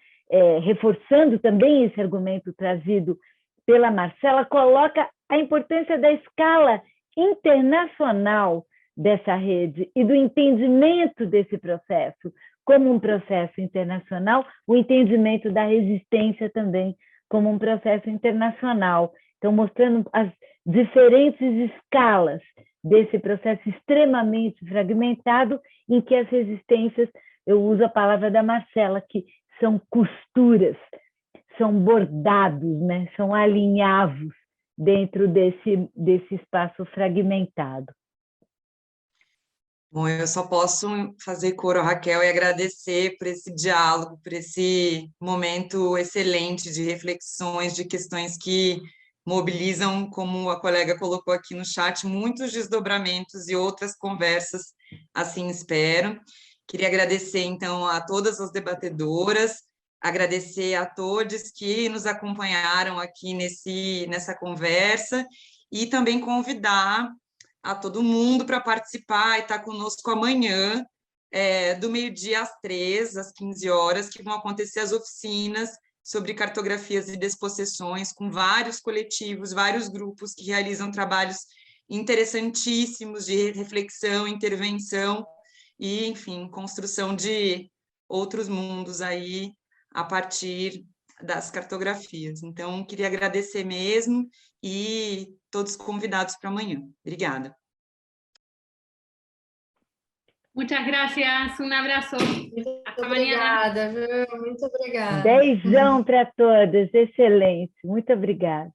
Speaker 2: reforçando também esse argumento trazido pela Marcela, coloca a importância da escala internacional dessa rede e do entendimento desse processo como um processo internacional, o entendimento da resistência também como um processo internacional. Então, mostrando as diferentes escalas desse processo extremamente fragmentado, em que as resistências, eu uso a palavra da Marcela, que são costuras, são bordados, né? São alinhavos dentro desse espaço fragmentado.
Speaker 1: Bom, eu só posso fazer coro a Raquel e agradecer por esse diálogo, por esse momento excelente de reflexões, de questões que mobilizam, como a colega colocou aqui no chat, muitos desdobramentos e outras conversas, assim espero. Queria agradecer, então, a todas as debatedoras, agradecer a todos que nos acompanharam aqui nessa conversa e também convidar a todo mundo para participar e estar conosco amanhã, do meio-dia às 3, às 15 horas, que vão acontecer as oficinas sobre cartografias e despossessões, com vários coletivos, vários grupos que realizam trabalhos interessantíssimos de reflexão, intervenção e, enfim, construção de outros mundos aí a partir das cartografias. Então, queria agradecer mesmo e todos convidados para amanhã. Obrigada.
Speaker 3: Muchas gracias, un abrazo.
Speaker 5: Muito obrigada, viu? Muito obrigada.
Speaker 2: Beijão para todas, excelente. Muito obrigada.